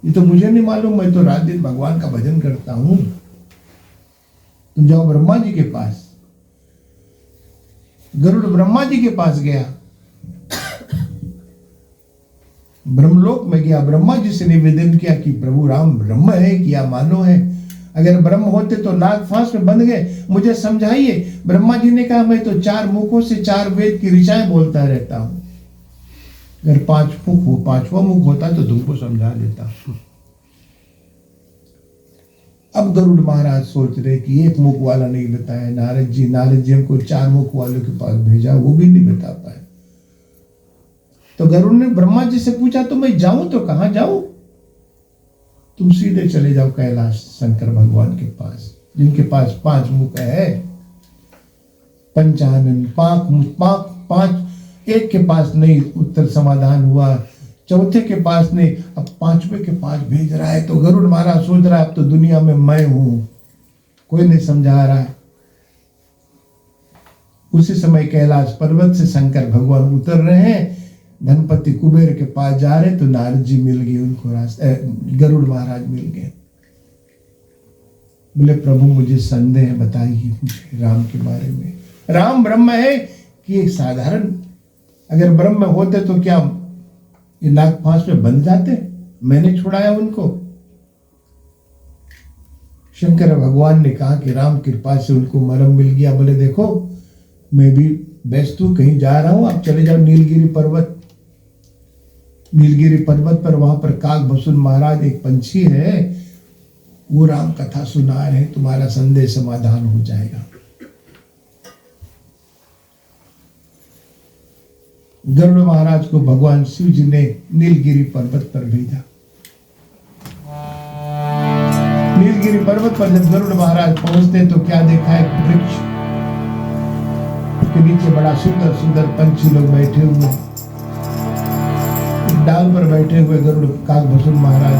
ये तो मुझे नहीं मालूम, मैं तो रात दिन भगवान का भजन करता हूं। तुम जाओ ब्रह्मा जी के पास। गरुड़ ब्रह्मा जी के पास गया, ब्रह्मलोक में गया, ब्रह्मा जी से निवेदन किया कि प्रभु राम ब्रह्म है कि या मानो है? अगर ब्रह्म होते तो नागफांस में बंध गए, मुझे समझाइए। ब्रह्मा जी ने कहा, मैं तो 4 मुखों से 4 वेद की ऋचाएं बोलता रहता हूं। अगर 5 मुख हो, 5वां मुख होता तो तुमको समझा देता। अब गरुड़ महाराज सोच रहे कि 1 मुख वाला नहीं बताया नारद जी हमको 4 मुख वालों के पास भेजा, वो भी नहीं बता पाए। तो गरुड़ ने ब्रह्मा जी से पूछा, तो मैं जाऊं तो कहां जाऊं? तुम सीधे चले जाओ कैलाश शंकर भगवान के पास, जिनके पास 5 मुख है। पंचानन पांच, एक के पास नहीं उत्तर समाधान हुआ, चौथे के पास नहीं, अब 5वें के पास भेज रहा है। तो गरुड़ महाराज सोच रहा है, अब तो दुनिया में मैं हूं, कोई नहीं समझा रहा है। उसी समय कैलाश पर्वत से शंकर भगवान उतर रहे हैं, धनपति कुबेर के पास जा रहे, तो नारद जी मिल गए उनको, रास्ते गरुड़ महाराज मिल गए। बोले प्रभु मुझे संदेह है, बताइए मुझे राम के बारे में। राम ब्रह्म है कि एक साधारण? अगर ब्रह्म होते तो क्या ये नागफांस में बंध जाते? मैंने छुड़ाया उनको। शंकर भगवान ने कहा कि राम कृपा से उनको मरम मिल गया। बोले देखो मैं भी व्यस्त हूं, कहीं जा रहा हूं, आप चले जाओ नीलगिरी पर्वत। नीलगिरी पर्वत पर, वहां पर काकभूषुंड महाराज एक पंछी है, वो राम कथा सुना रहे, तुम्हारा संदेह समाधान हो जाएगा। गरुड़ महाराज को भगवान शिव जी ने नीलगिरी पर्वत पर भेजा। नीलगिरी पर्वत पर जब गरुड़ महाराज पहुंचते तो क्या देखा, एक वृक्ष के नीचे बड़ा सुंदर सुंदर पंछी लोग बैठे हुए, डाल पर बैठे हुए गरुड़ काकभूषुंड महाराज।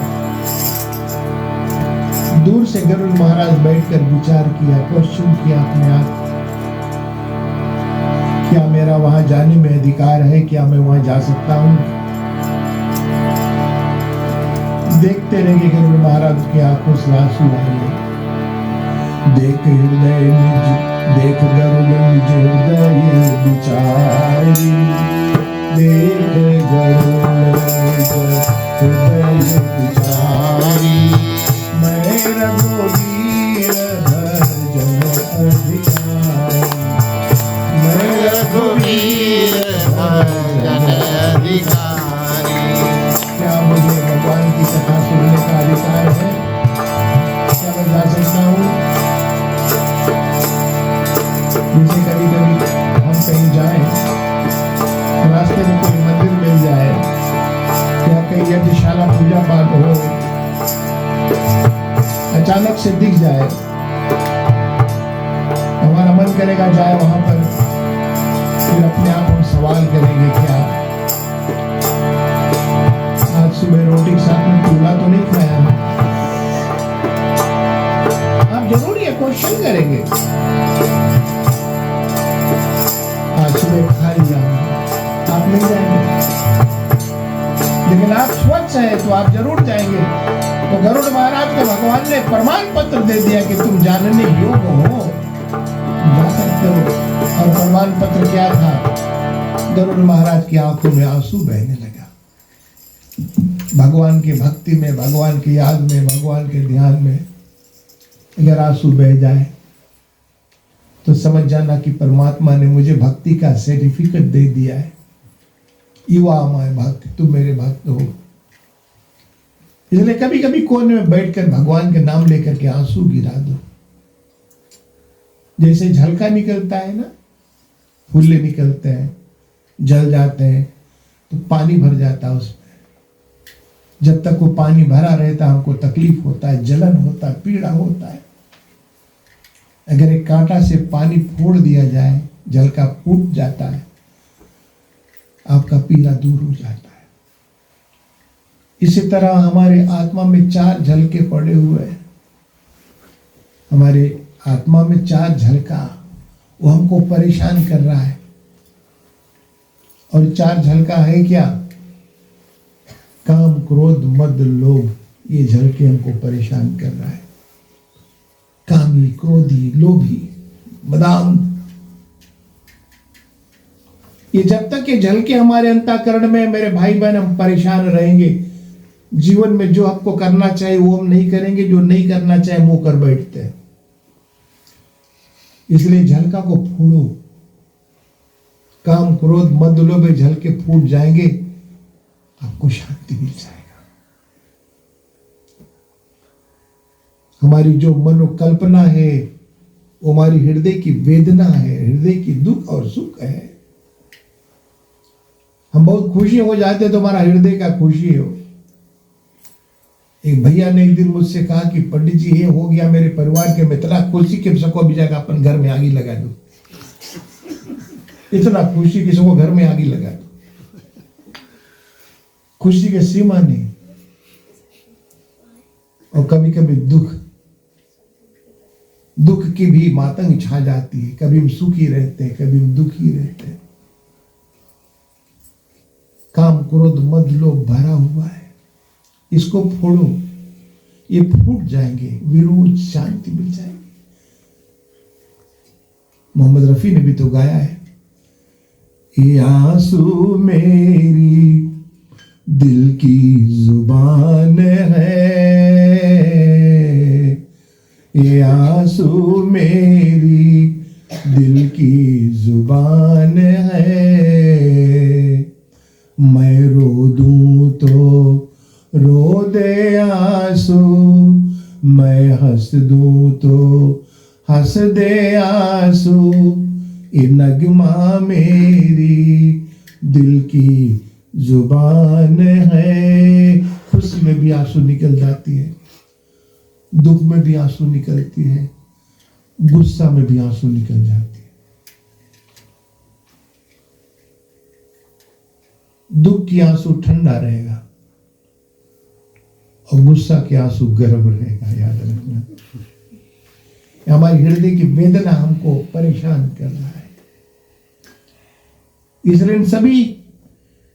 दूर से गरुड़ महाराज बैठकर विचार किया, क्वेश्चन किया अपने आप, क्या मेरा वहां जाने में अधिकार है? क्या मैं वहां जा सकता हूं? देखते रहेंगे गरुड़ महाराज की आंखों से आंसू आएंगे। देख हृदय निज, देख गरुड़ निज हृदय विचारी, देख गरुड़ निज हृदय विचारी, मैं रघुवीर भजन अधिकारी, मैं रघुवीर भजन अधिकारी। क्या मुझे भगवान की कथा सुनने का अधिकार है? क्या मैं जा सकता हूँ? जैसे कभी कभी हम कहीं जाएं, रास्ते में कोई मंदिर मिल जाए, या कहीं यज्ञशाला पूजा पाठ हो, अचानक से दिख जाए, हमारा मन करेगा जाए वहां पर, फिर अपने आप हम सवाल करेंगे क्या आज सुबह रोटी के साथ में चूल्हा तो नहीं खाया? आप जरूर ये क्वेश्चन करेंगे। आज सुबह खा लिया, आप नहीं जाएंगे, लेकिन आप स्वच्छ है तो आप जरूर जाएंगे। तो गरुड़ महाराज को भगवान ने प्रमाण पत्र दे दिया कि तुम जानने योग्य हो, जा सकते हो। और प्रमाण पत्र क्या था? गरुड़ महाराज की आंखों में आंसू बहने लगा। भगवान की भक्ति में, भगवान की याद में, भगवान के ध्यान में अगर आंसू बह जाए तो समझ जाना कि परमात्मा ने मुझे भक्ति का सर्टिफिकेट दे दिया है। युवा माय भक्त, तुम मेरे भक्त हो। इसलिए कभी कभी कोने में बैठकर भगवान के नाम लेकर के आंसू गिरा दो। जैसे झलका निकलता है ना, फूले निकलते हैं, जल जाते हैं तो पानी भर जाता है उसमें। जब तक वो पानी भरा रहता है हमको तकलीफ होता है, जलन होता है, पीड़ा होता है। अगर एक कांटा से पानी फोड़ दिया जाए, झलका फूट जाता है, आपका पीड़ा दूर हो जाता है। इसी तरह हमारे आत्मा में 4 झलके पड़े हुए हैं। हमारे आत्मा में 4 झलका, वो हमको परेशान कर रहा है। और 4 झलका है क्या? काम, क्रोध, मद, लोभ, ये झलके हमको परेशान कर रहा है। कामी, क्रोधी, लोभी, मदाम, ये जब तक ये झलके हमारे अंतःकरण में, मेरे भाई बहन, हम परेशान रहेंगे। जीवन में जो आपको करना चाहिए वो हम नहीं करेंगे, जो नहीं करना चाहिए वो कर बैठते हैं। इसलिए झलका को फोड़ो। काम, क्रोध, मद, लोभ झलके फूट जाएंगे, आपको शांति मिल जाएगा। हमारी जो मनोकल्पना है वो हमारी हृदय की वेदना है, हृदय की दुख और सुख है। हम बहुत खुशी हो जाते तो हमारा हृदय का खुशी हो। एक भैया ने एक दिन मुझसे कहा कि पंडित जी ये हो गया मेरे परिवार के में, इतना खुशी कि सबको भी जाकर अपन घर में आगी लगा दो। इतना खुशी कि सबको घर में आगी लगा दो। खुशी की सीमा नहीं। और कभी कभी दुख की भी मातंग छा जाती है। कभी हम सुखी रहते हैं, कभी हम दुखी रहते हैं। काम, क्रोध, मद, लोभ भरा हुआ है, इसको फोड़ो, ये फूट जाएंगे, विरोध, शांति मिल जाएगी। मोहम्मद रफी ने भी तो गाया है, ये आंसू मेरी दिल की जुबान है, ये आंसू मेरी दिल की जुबान है। मैं रो दूं तो रो दे आंसू, मैं हंस दूं तो हंस दे आंसू। ये नगमा मेरी दिल की जुबान है। खुशी में भी आंसू निकल जाती है, दुख में भी आंसू निकलती है, गुस्सा में भी आंसू निकल जाती है। दुख की आंसू ठंडा रहेगा और गुस्सा के आंसू गर्म रहेगा, याद रखना। हमारी हृदय की वेदना हमको परेशान कर रहा है। इसलिए इन सभी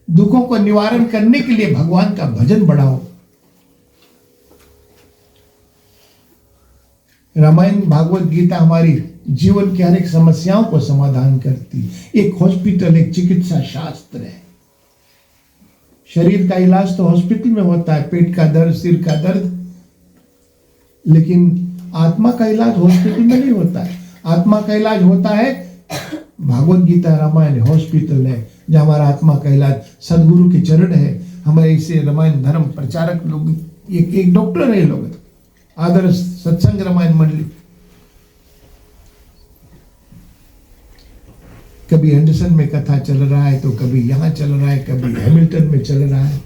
दुखों को निवारण करने के लिए भगवान का भजन बढ़ाओ। रामायण, भागवत गीता हमारी जीवन की हर एक समस्याओं को समाधान करती। एक हॉस्पिटल, एक चिकित्सा शास्त्र है। शरीर का इलाज तो हॉस्पिटल में होता है, पेट का दर्द, सिर का दर्द, लेकिन आत्मा का इलाज हॉस्पिटल में नहीं होता है। आत्मा का इलाज होता है भागवत गीता, रामायण हॉस्पिटल है जहाँ हमारा आत्मा का इलाज सदगुरु के चरण है। हमारे इसे रामायण धर्म प्रचारक लोग, एक डॉक्टर है लोग, आदर्श सत्संग रामायण मंडली। कभी हेंडरसन में कथा चल रहा है तो कभी यहां चल रहा है, कभी हैमिल्टन में चल रहा है।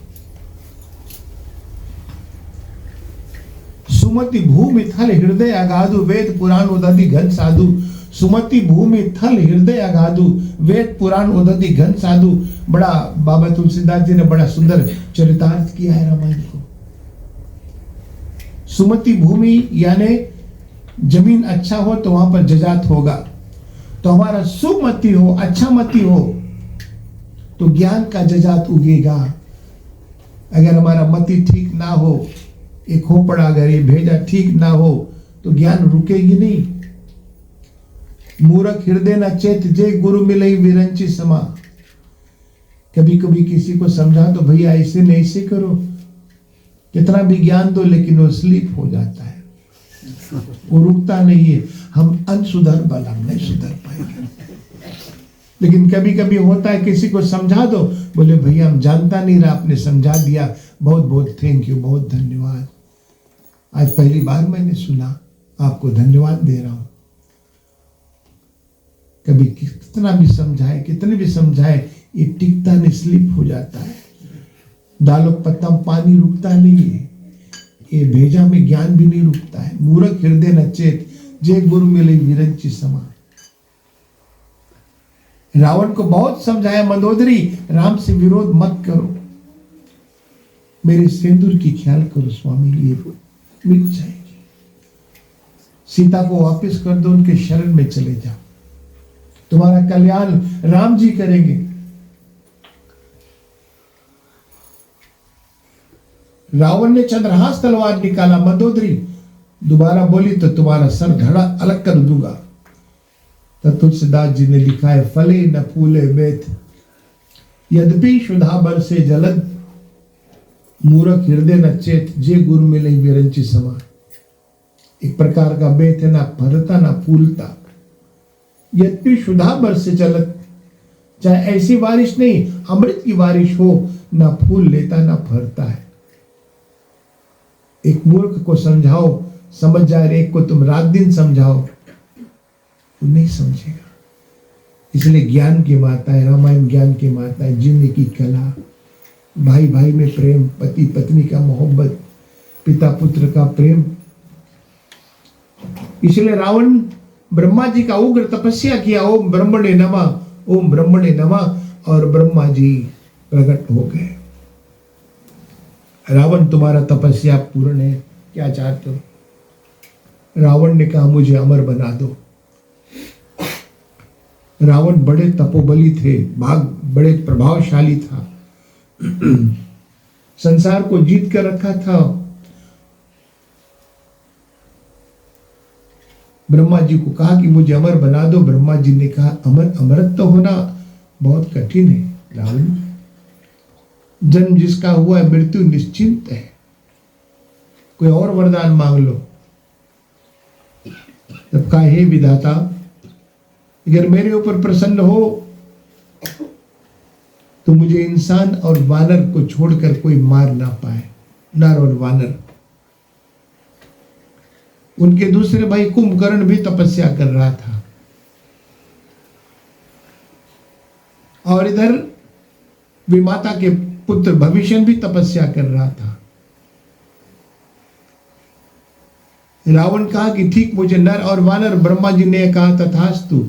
सुमति भूमि थल हृदय अगाधु वेद पुराण उदधि घन साधु। सुमति भूमि थल हृदय अगाधु वेद पुराण उदधि घन साधु। बड़ा बाबा तुलसीदास जी ने बड़ा सुंदर चरितार्थ किया है रामायण को। सुमति भूमि यानी जमीन अच्छा हो तो वहां पर जजात होगा। तो हमारा सुमति हो, अच्छा मति हो तो ज्ञान का जजात उगेगा। अगर हमारा मति ठीक ना हो, एक खोपड़ा अगर ये भेजा ठीक ना हो तो ज्ञान रुकेगी नहीं। मूर्ख हृदय न चेत जे गुरु मिले विरंची समा। कभी कभी किसी को समझा तो भैया ऐसे नहीं ऐसे करो, कितना भी ज्ञान दो लेकिन वो स्लीप हो जाता है, वो रुकता नहीं है। हम अनसुधर बला नहीं सुधर पाएंगे। लेकिन कभी कभी होता है किसी को समझा दो, बोले भैया हम जानता नहीं रहा, आपने समझा दिया, बहुत बहुत थैंक यू, बहुत धन्यवाद। आज पहली बार मैंने सुना, आपको धन्यवाद दे रहा हूं। कभी कितना भी समझाए, कितने भी समझाए, ये टिकता नहीं, स्लिप हो जाता है। दालों पत्ता पानी रुकता नहीं है, ये भेजा में ज्ञान भी नहीं रुकता है। मूर्ख हृदय न चेत जे गुरु मिले विरंची समा। रावण को बहुत समझाया, मंदोदरी राम से विरोध मत करो, मेरे सिंदूर की ख्याल करो स्वामी, ये मिट जाएगी। सीता को वापस कर दो, उनके शरण में चले जाओ, तुम्हारा कल्याण राम जी करेंगे। रावण ने चंद्रहास तलवार निकाला, मंदोदरी दोबारा बोली तो तुम्हारा सर धड़ा अलग कर दूंगा। तो तुलसीदास जी ने लिखा है, फले न फूले बेत यद्यपि शुद्धा बरसे जलद। मूर्ख हृदय न चेत जे गुरु मिले विरंची समा। एक प्रकार का बेत है, ना फरता ना फूलता, यद्यपि शुद्धा बरसे जलद। चाहे ऐसी बारिश नहीं, अमृत की बारिश हो, ना फूल लेता ना फरता है। एक मूर्ख को समझाओ समझ जाए, एक को तुम रात दिन समझाओ वो नहीं समझेगा। इसलिए ज्ञान की माता है रामायण, ज्ञान की माता है। जीने की कला, भाई भाई में प्रेम, पति पत्नी का मोहब्बत, पिता पुत्र का प्रेम। इसलिए रावण ब्रह्मा जी का उग्र तपस्या किया, ओम ब्रह्मणे नमः, ओम ब्रह्मणे नमः, और ब्रह्मा जी प्रकट हो गए। रावण तुम्हारा तपस्या पूर्ण है, क्या चाहते हो? रावण ने कहा मुझे अमर बना दो। रावण बड़े तपोबली थे, भाग बड़े प्रभावशाली था, संसार को जीत कर रखा था। ब्रह्मा जी को कहा कि मुझे अमर बना दो। ब्रह्मा जी ने कहा अमरत्व होना बहुत कठिन है रावण, जन्म जिसका हुआ है मृत्यु निश्चिंत है, कोई और वरदान मांग लो। तब कहा, हे विधाता, अगर मेरे ऊपर प्रसन्न हो तो मुझे इंसान और वानर को छोड़कर कोई मार ना पाए। नर और वानर। उनके दूसरे भाई कुंभकर्ण भी तपस्या कर रहा था, और इधर विमाता के पुत्र भविष्य भी तपस्या कर रहा था। रावण कहा कि ठीक, मुझे नर और वानर। ब्रह्मा जी ने कहा तथास्तु।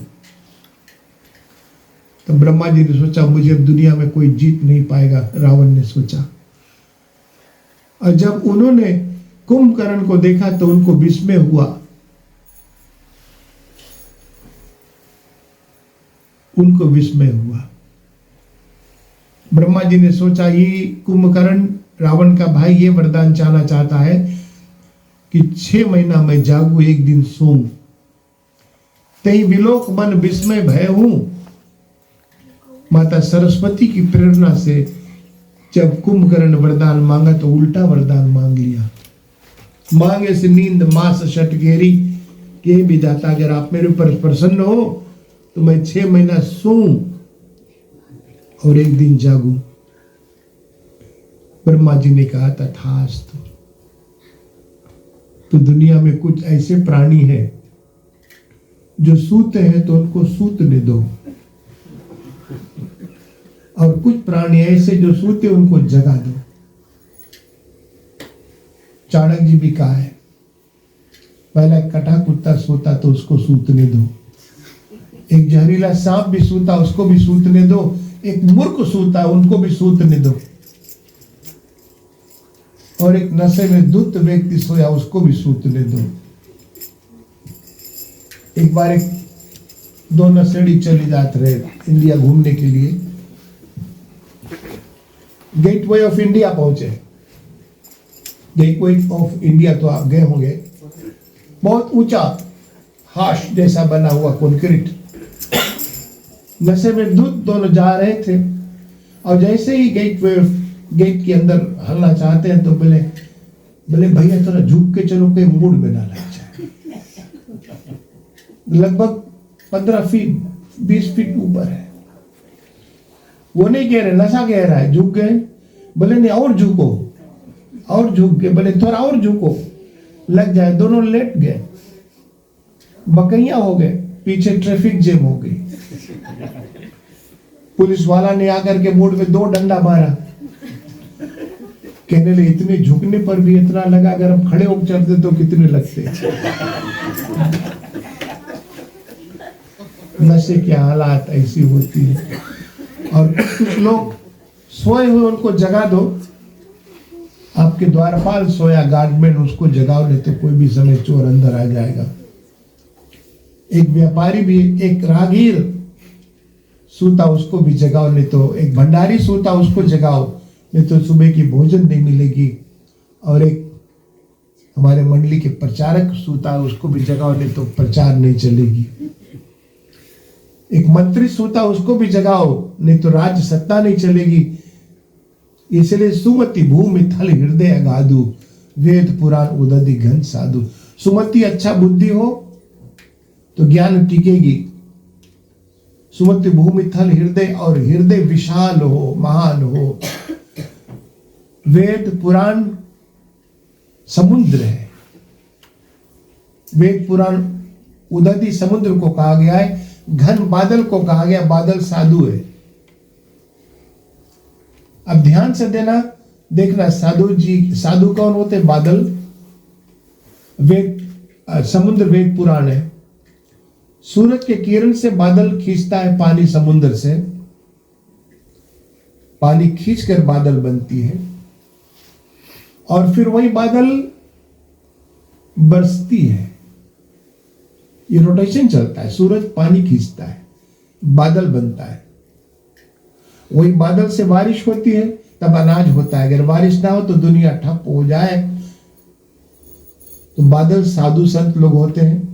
तो ब्रह्मा जी ने सोचा मुझे अब दुनिया में कोई जीत नहीं पाएगा, रावण ने सोचा। और जब उन्होंने कुंभकर्ण को देखा तो उनको विस्मय हुआ, उनको विस्मय हुआ। ब्रह्मा जी ने सोचा ये कुंभकर्ण रावण का भाई ये वरदान चाहना चाहता है कि 6 महीना मैं जागू, एक दिन सोऊं, तई विलोक मन विस्मय भय हूं। माता सरस्वती की प्रेरणा से जब कुंभकर्ण वरदान मांगा तो उल्टा वरदान मांग लिया। मांगे से नींद मास शटकेरी, के विधाता अगर आप मेरे ऊपर प्रसन्न हो तो मैं 6 महीना सोऊं और एक दिन जागूं। ब्रह्मा जी ने कहा तथास्तु। तो दुनिया में कुछ ऐसे प्राणी हैं जो सूते हैं तो उनको सूतने दो, और कुछ प्राणी ऐसे जो सूते उनको जगा दो। चाणक्य जी भी कहा है पहला एक कटा कुत्ता सोता तो उसको सूतने दो, एक जहरीला सांप भी सूता उसको भी सूतने दो, एक मूर्ख सूता उनको भी सूतने दो, और एक नशे में धुत व्यक्ति सोया उसको भी सूतने दो। एक बार एक दो नशेड़ी चली जाते रहे इंडिया घूमने के लिए, गेटवे ऑफ इंडिया पहुंचे। गेटवे ऑफ इंडिया तो आप गए होंगे, बहुत ऊंचा हाश जैसा बना हुआ कंक्रीट, नशे में धुत दोनों जा रहे थे, और जैसे ही गेट के अंदर हलना चाहते हैं तो बोले भैया थोड़ा झुक के चलो, कोई मूड में ना लग जाए। लगभग 15 फीट 20 फीट ऊपर है, वो नहीं कह रहे नशा कह रहा है, झुक गए। बोले नहीं और झुको, और झुक गए। बोले थोड़ा और झुको, लग जाए। दोनों लेट गए, बकैया हो गए, पीछे ट्रैफिक जैम हो गई। पुलिस वाला ने आकर के मूड में 2 डंडा मारा, कहने लगे इतने झुकने पर भी इतना लगा, अगर हम खड़े होकर चलते तो कितने लगते। नशे के हालात ऐसी होती है। और कुछ लोग सोए हुए उनको जगा दो, आपके द्वारपाल सोया गार्डमैन उसको जगाओ, नहीं तो कोई भी समय चोर अंदर आ जाएगा। एक व्यापारी भी, एक राहगीर सूता उसको भी जगाओ, नहीं तो एक भंडारी सूता उसको जगाओ, नहीं तो सुबह की भोजन नहीं मिलेगी। और एक हमारे मंडली के प्रचारक सूता उसको भी जगाओ, नहीं तो प्रचार नहीं चलेगी। एक मंत्री सूता उसको भी जगाओ, नहीं तो राज्य सत्ता नहीं चलेगी। इसलिए सुमति भूमि थल हृदय अगाधु, वेद पुराण उदधि घन साधु। सुमति अच्छा बुद्धि हो तो ज्ञान टिकेगी। सुमति भूमि थल हृदय, और हृदय विशाल हो, महान हो। वेद पुराण समुद्र है, वेद पुराण उदधि समुद्र को कहा गया है, घन बादल को कहा गया, बादल साधु है। अब ध्यान से देखना साधु कौन होते? बादल। वेद समुद्र वेद पुराण है। सूरज के किरण से बादल खींचता है पानी समुद्र से, पानी खींचकर बादल बनती है, और फिर वही बादल बरसती है। ये रोटेशन चलता है, सूरज पानी खींचता है, बादल बनता है, वही बादल से बारिश होती है, तब अनाज होता है। अगर बारिश ना हो तो दुनिया ठप हो जाए। तो बादल साधु संत लोग होते हैं।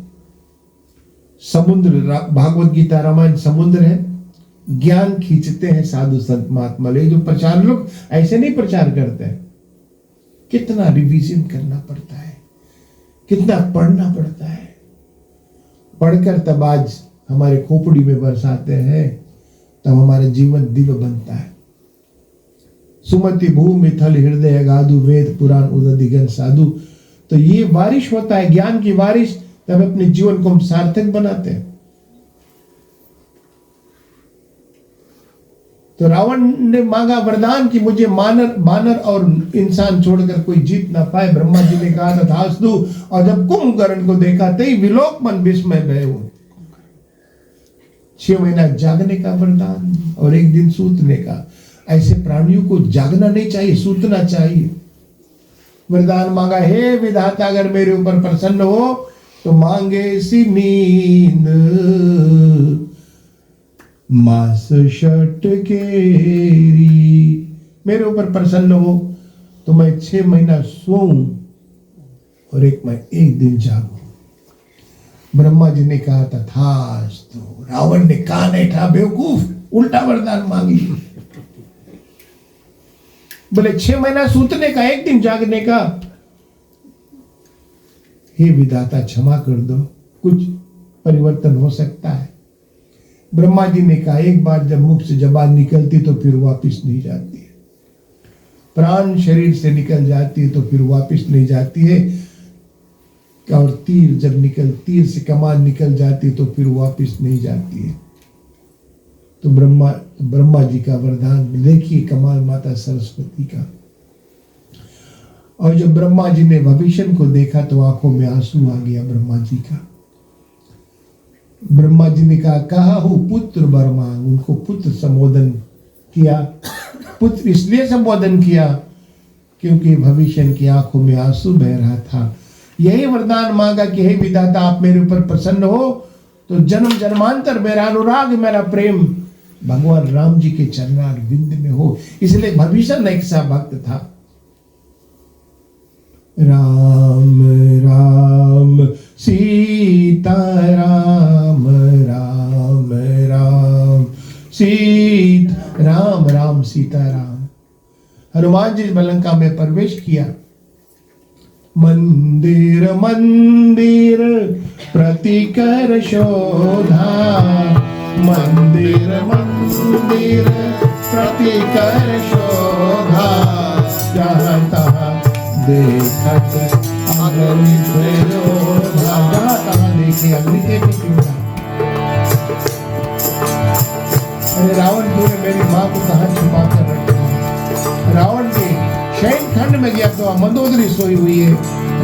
समुद्र, भागवत गीता रामायण समुद्र है, ज्ञान खींचते हैं साधु संत महात्मा लोग। जो प्रचार लोग ऐसे नहीं प्रचार करते हैं, कितना रिवीजन करना पड़ता है, कितना पढ़ना पड़ता है। पढ़कर तब आज हमारे खोपड़ी में बरसाते हैं, तब हमारा जीवन दिव्य बनता है। सुमति भूमि थल हृदय अगाधु, वेद पुराण उदधि घन साधु। तो ये बारिश होता है, ज्ञान की बारिश, तब अपने जीवन को हम सार्थक बनाते हैं। तो रावण ने मांगा वरदान कि मुझे बानर और इंसान छोड़कर कोई जीत ना पाए। ब्रह्मा जी ने कहा था धास्तु, और जब कुंभकर्ण को देखा तई विलोक मन विस्मय भय। 6 महीना जागने का वरदान और 1 दिन सूतने का। ऐसे प्राणियों को जागना नहीं चाहिए, सूतना चाहिए। वरदान मांगा, हे विधाता अगर मेरे ऊपर प्रसन्न हो तो मांगे सी नींद, मास षट केरी। मेरे ऊपर प्रसन्न हो तो मैं 6 महीना सोऊं और एक दिन जागूं। ब्रह्मा जी ने कहा तथास्तु। रावण ने कहा नहीं था, बेवकूफ, उल्टा वरदान मांगी। बोले 6 महीना सूतने का, 1 दिन जागने का। हे विधाता क्षमा कर दो, कुछ परिवर्तन हो सकता है। ब्रह्मा जी ने कहा, एक बार जब मुख से जबान निकलती तो फिर वापिस नहीं जाती है। प्राण शरीर से निकल जाती है तो फिर वापिस नहीं जाती है। और तीर से कमान निकल जाती तो फिर वापिस नहीं जाती है। तो ब्रह्मा जी का वरदान देखिए, कमाल माता सरस्वती का। और जब ब्रह्मा जी ने भविष्य को देखा तो आंखों में आंसू आ गया ब्रह्मा जी का। ब्रह्मा जी ने कहा हो पुत्र वर्मा, उनको पुत्र संबोधन किया। पुत्र इसलिए संबोधन किया क्योंकि भविष्य की आंखों में आंसू बह रहा था। यही वरदान मांगा कि हे विधाता, आप मेरे ऊपर प्रसन्न हो तो जन्म जन्मांतर मेरा अनुराग, मेरा प्रेम भगवान राम जी के चरणार बिंद में हो। इसलिए भविष्य एक सा भक्त था। राम राम सीता राम, राम राम सीता राम, राम सीता राम। हनुमान जी लंका में प्रवेश किया। मंदिर मंदिर प्रतिकर शोधा, मंदिर मंदिर प्रतिकर शोधा, जहाँ तहाँ देखत अग्नि प्रयोधा, जहाँ तहाँ देखे अग्नि के प्रयोधा। अरे रावण तूने मेरी माँ को कहाँ छुपा कर रखा? रावण के शयन खंड में गया तो मंदोदरी सोई हुई है,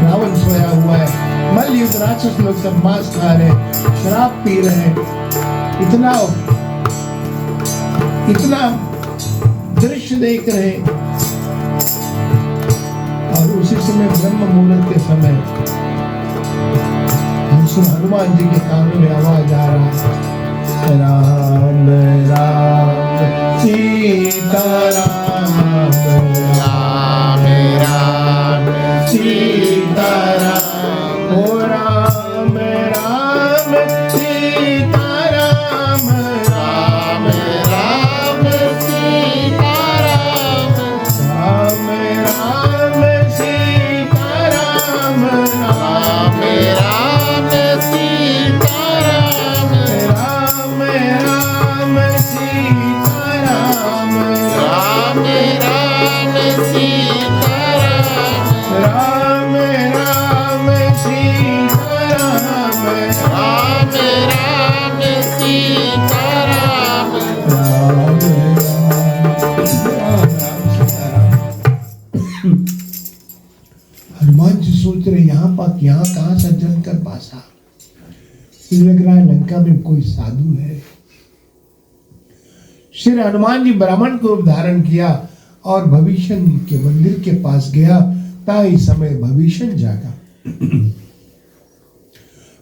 रावण सोया हुआ है, मल्ल युद्ध राक्षस लोग सब मांस खा रहे, शराब पी रहे हैं। इतना दृश्य देख रहे। और उसी समय ब्रह्म मुहूर्त के समय हनुमान जी के कानों में आवाज आ रहा है, राम राम सीता राम, राम राम सीता राम, ओ राम राम सीता राम, राम राम सीता राम, राम राम सीता राम, राम राम सीता राम, राम राम सीता राम, राम राम सीता राम, राम राम सीता राम, राम राम सीता राम, हनुमान जी सोच रहे यहाँ पाक यहाँ कहाँ सज्जन कर पासा। लग रहा है लंका में कोई साधु है। श्री हनुमान जी ब्राह्मण को रूप धारण किया और भविष्य के मंदिर के पास गया। ताई समय भविष्य जागा।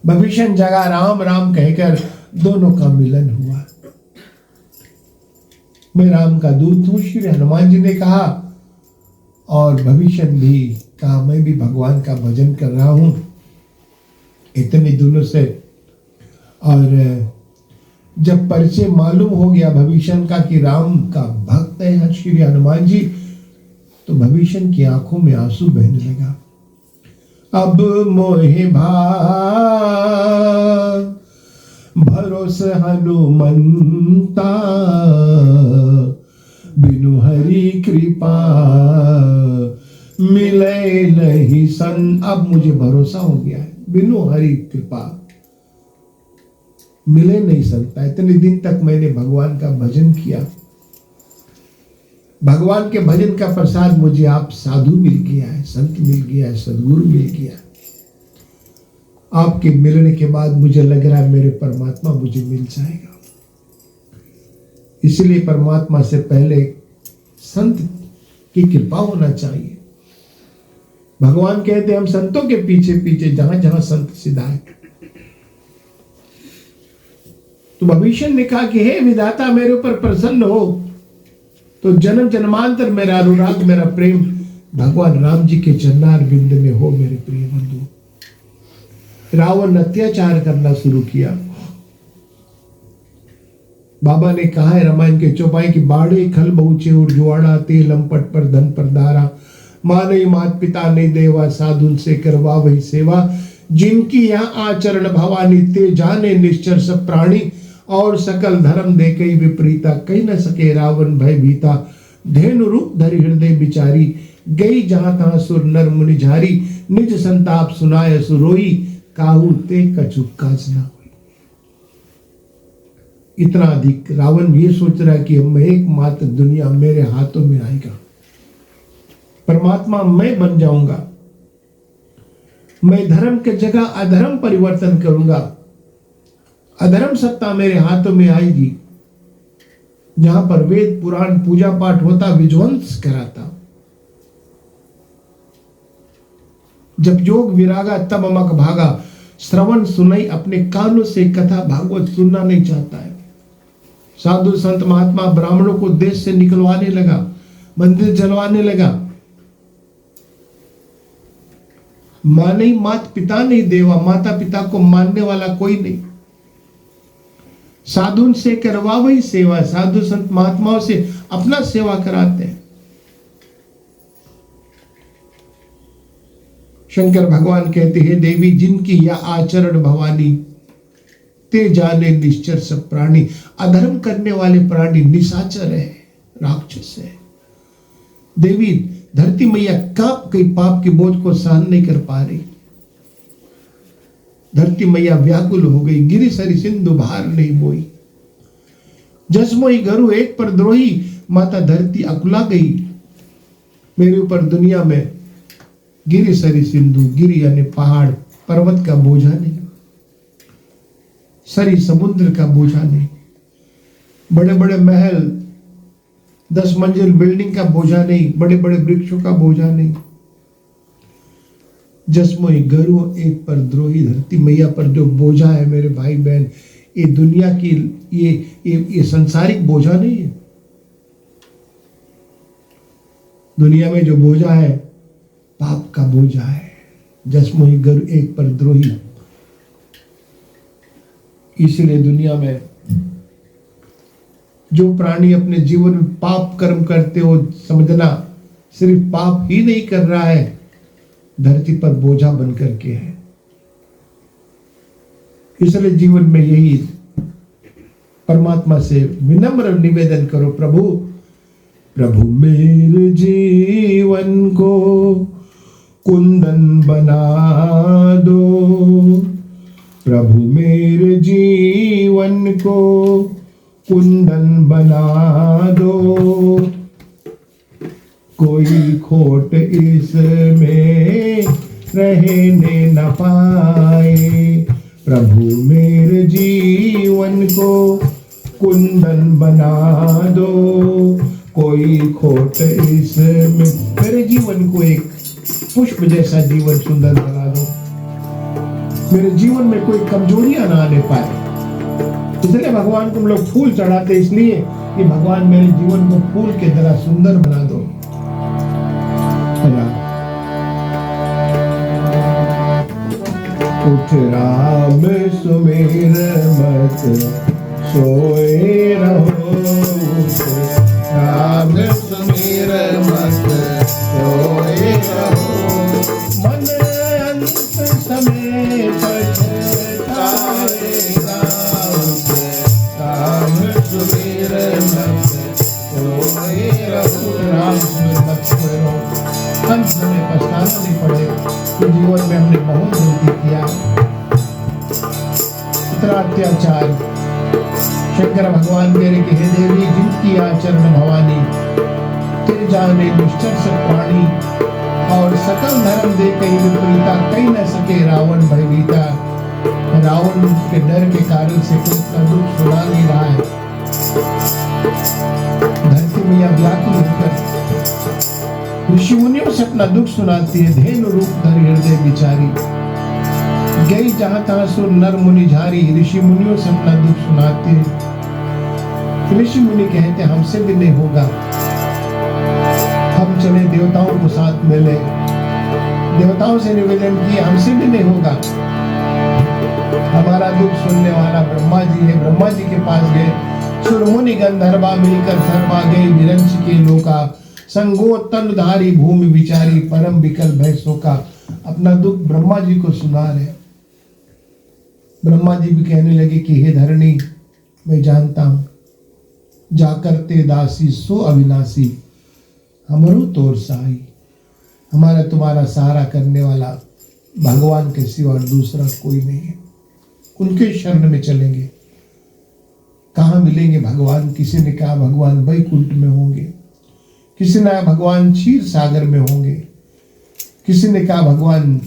भविष्य जागा, राम राम कहकर दोनों का मिलन हुआ। मैं राम का दूत हूं, श्री हनुमान जी ने कहा। और भविष्य भी कहा मैं भी भगवान का भजन कर रहा हूं। इतने दिनों से। और जब परिचय मालूम हो गया भविष्य का कि राम का भक्त है श्री हनुमान जी, तो भविष्य की आंखों में आंसू बहने लगा। अब मोहे भरोस हनुमंता, बिनु हरि कृपा मिले नहीं सन। अब मुझे भरोसा हो गया है, बिनु हरि कृपा मिले नहीं सकता। इतने दिन तक मैंने भगवान का भजन किया, भगवान के भजन का प्रसाद मुझे आप साधु मिल गया है, संत मिल गया है, सदगुरु मिल गया। आपके मिलने के बाद मुझे लग रहा है मेरे परमात्मा मुझे मिल जाएगा। इसलिए परमात्मा से पहले संत की कृपा होना चाहिए। भगवान कहते हम संतों के पीछे पीछे, जहां जहां संत सिधाए। तो भविष्य ने कहा कि हे विधाता मेरे ऊपर प्रसन्न हो तो जन्म जन्मांतर मेरा अनुराग, मेरा प्रेम भगवान राम जी के चरणार बिंद में हो मेरे प्रिय बंधु। रावण ने अत्याचार करना शुरू किया। बाबा ने कहा है रामायण के चौपाई की, बाड़े खल बहुचे और जुआड़ा, तेल लंपट पर धन पर दारा, माँ नहीं मात पिता नहीं देवा, साधुन से करवा वही सेवा, जिनकी यहाँ आचरण भवानी ते जाने निश्चर सब प्राणी, और सकल धर्म दे कई विपरीता, कही न सके रावण भय भीता, धेनु रूप धरि हृदय बिचारी, गई जहां तहां सुर नर मुनि झारी, निज संताप सुनाय सुरोई, काहू ते कछु काज न होई। इतना अधिक रावण ये सोच रहा है कि एकमात्र दुनिया मेरे हाथों में आएगा, परमात्मा मैं बन जाऊंगा। मैं धर्म के जगह अधर्म परिवर्तन करूंगा। अधर्म सत्ता मेरे हाथों में आएगी। जहां पर वेद पुराण पूजा पाठ होता, विध्वंस कराता। जब योग विरागा तब अमक भागा। श्रवण सुनाई, अपने कानों से कथा भागवत सुनना नहीं चाहता है। साधु संत महात्मा ब्राह्मणों को देश से निकलवाने लगा, मंदिर जलवाने लगा। मां नहीं, मात पिता नहीं देवा, माता पिता को मानने वाला कोई नहीं। साधु से करवा वही सेवा। साधु संत महात्माओं से अपना सेवा कराते हैं। शंकर भगवान कहते हैं, देवी जिनकी या आचरण भवानी, ते जाने निश्चर सब प्राणी। अधर्म करने वाले प्राणी निशाचर है, राक्षस है। देवी धरती मैया कांप गई, पाप के बोझ को सहन नहीं कर पा रही। धरती मैया व्याकुल हो गई, गिरी सरी सिंधु भार नहीं बोई। जसमोई गरु एक पर द्रोही, माता धरती अकुला गई। मेरे ऊपर दुनिया में गिरी सरी सिंधु, गिरी यानी पहाड़ पर्वत का बोझा नहीं, सरी समुद्र का बोझा नहीं, बड़े बड़े महल 10 मंजिल बिल्डिंग का बोझा नहीं, बड़े बड़े वृक्षों का बोझा नहीं। जसमोई गरु एक पर द्रोही, धरती मैया पर जो बोझा है मेरे भाई बहन, ये दुनिया की ये संसारिक बोझा नहीं है। दुनिया में जो बोझा है पाप का बोझा है। जसमोई गरु एक पर द्रोही। इसलिए दुनिया में जो प्राणी अपने जीवन में पाप कर्म करते हो, समझना सिर्फ पाप ही नहीं कर रहा है, धरती पर बोझा बन करके है। इसलिए जीवन में यही परमात्मा से विनम्र निवेदन करो, प्रभु प्रभु मेरे जीवन को कुंदन बना दो। प्रभु मेरे जीवन को कुंदन बना दो। कोई खोट इसमें रहने न पाए। प्रभु मेरे जीवन को कुंदन बना दो। कोई खोट इसमें, मेरे जीवन को एक पुष्प जैसा जीवन सुंदर बना दो। मेरे जीवन में कोई कमजोरियां ना आने पाए। इसलिए भगवान को हम लोग फूल चढ़ाते, इसलिए कि भगवान मेरे जीवन को फूल के तरह सुंदर बना दो। उठ राम सुमेर मत सोए रहो। राम सुमेर मत सोए रहो। मन अंत समय पछताएगा। राम सुमेर मत सोए रहो। राम सुमेर मत सोए रहो। अंत समय पछताना नहीं पड़े कि जीवन में हमने बहुत गलती किया। इतना अत्याचार। शंकर भगवान मेरे के हे देवी जिनकी आचरण भवानी, तेरे जाने निश्चर सब प्राणी। और सकल धर्म दे कई विपरीता, कई न सके रावण भयभीता। रावण के डर के कारण से कोई का दुख सुना नहीं रहा है। धरती मैया व्याकुल होकर ऋषि मुनियों से अपना दुख सुनाती है। धेनु रूप धर हृदय बिचारी, गई जहां तहां सुर नर मुनि झारी। ऋषि मुनियों से अपना दुख सुनाती है। ऋषि मुनि कहते हमसे भी नहीं होगा, हम चले देवताओं को साथ मिले। देवताओं से निवेदन किया, हमसे भी नहीं होगा। हमारा दुख सुनने वाला ब्रह्मा जी है। ब्रह्मा जी के पास गए। सुर मुनि गंधर्वा मिलकर सर्वा गए। विरंच के लोका संगो तनधारी भूमि विचारी। परम विकल भय शोका। अपना दुख ब्रह्मा जी को सुना रहे। ब्रह्मा जी भी कहने लगे कि हे धरणी, मैं जानता हूं जाकर ते दासी सो अविनाशी। हमरो तोर सहाय। हमारा तुम्हारा सहारा करने वाला भगवान के सिवा दूसरा कोई नहीं है। उनके शरण में चलेंगे। कहाँ मिलेंगे भगवान? किसी ने कहा भगवान वैकुंठ में होंगे, किसी ने भगवान क्षीर सागर में होंगे, किसी ने कहा भगवान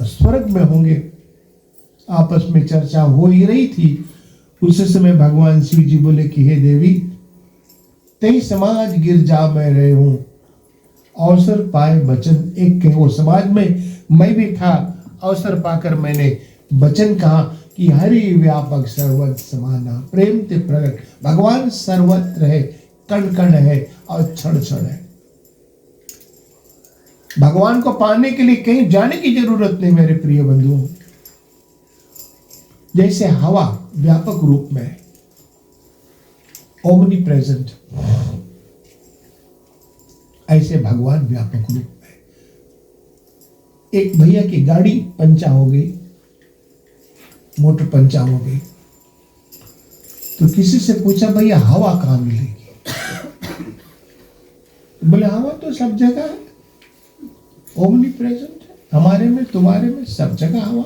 स्वर्ग में होंगे। आपस में चर्चा हो ही रही थी। उस समय भगवान शिव जी बोले कि हे देवी, तेई समाज गिर जा मैं रहे हूं, अवसर पाए वचन एक कहे। वो समाज में मैं भी था, अवसर पाकर मैंने वचन कहा कि हरि व्यापक सर्वत्र समाना, प्रेम ते प्रगट। भगवान सर्वत्र है, कण कण है और क्षण क्षण है। भगवान को पाने के लिए कहीं जाने की जरूरत नहीं मेरे प्रिय बंधुओं। जैसे हवा व्यापक रूप में है, ओमनी प्रेजेंट, ऐसे भगवान व्यापक रूप में। एक भैया की गाड़ी पंचा हो गई, मोटर पंचा हो गई, तो किसी से पूछा भैया हवा कहां मिलेगी? बोले हवा तो सब जगह है, ओमनी प्रेजेंट है, हमारे में तुम्हारे में सब जगह हवा।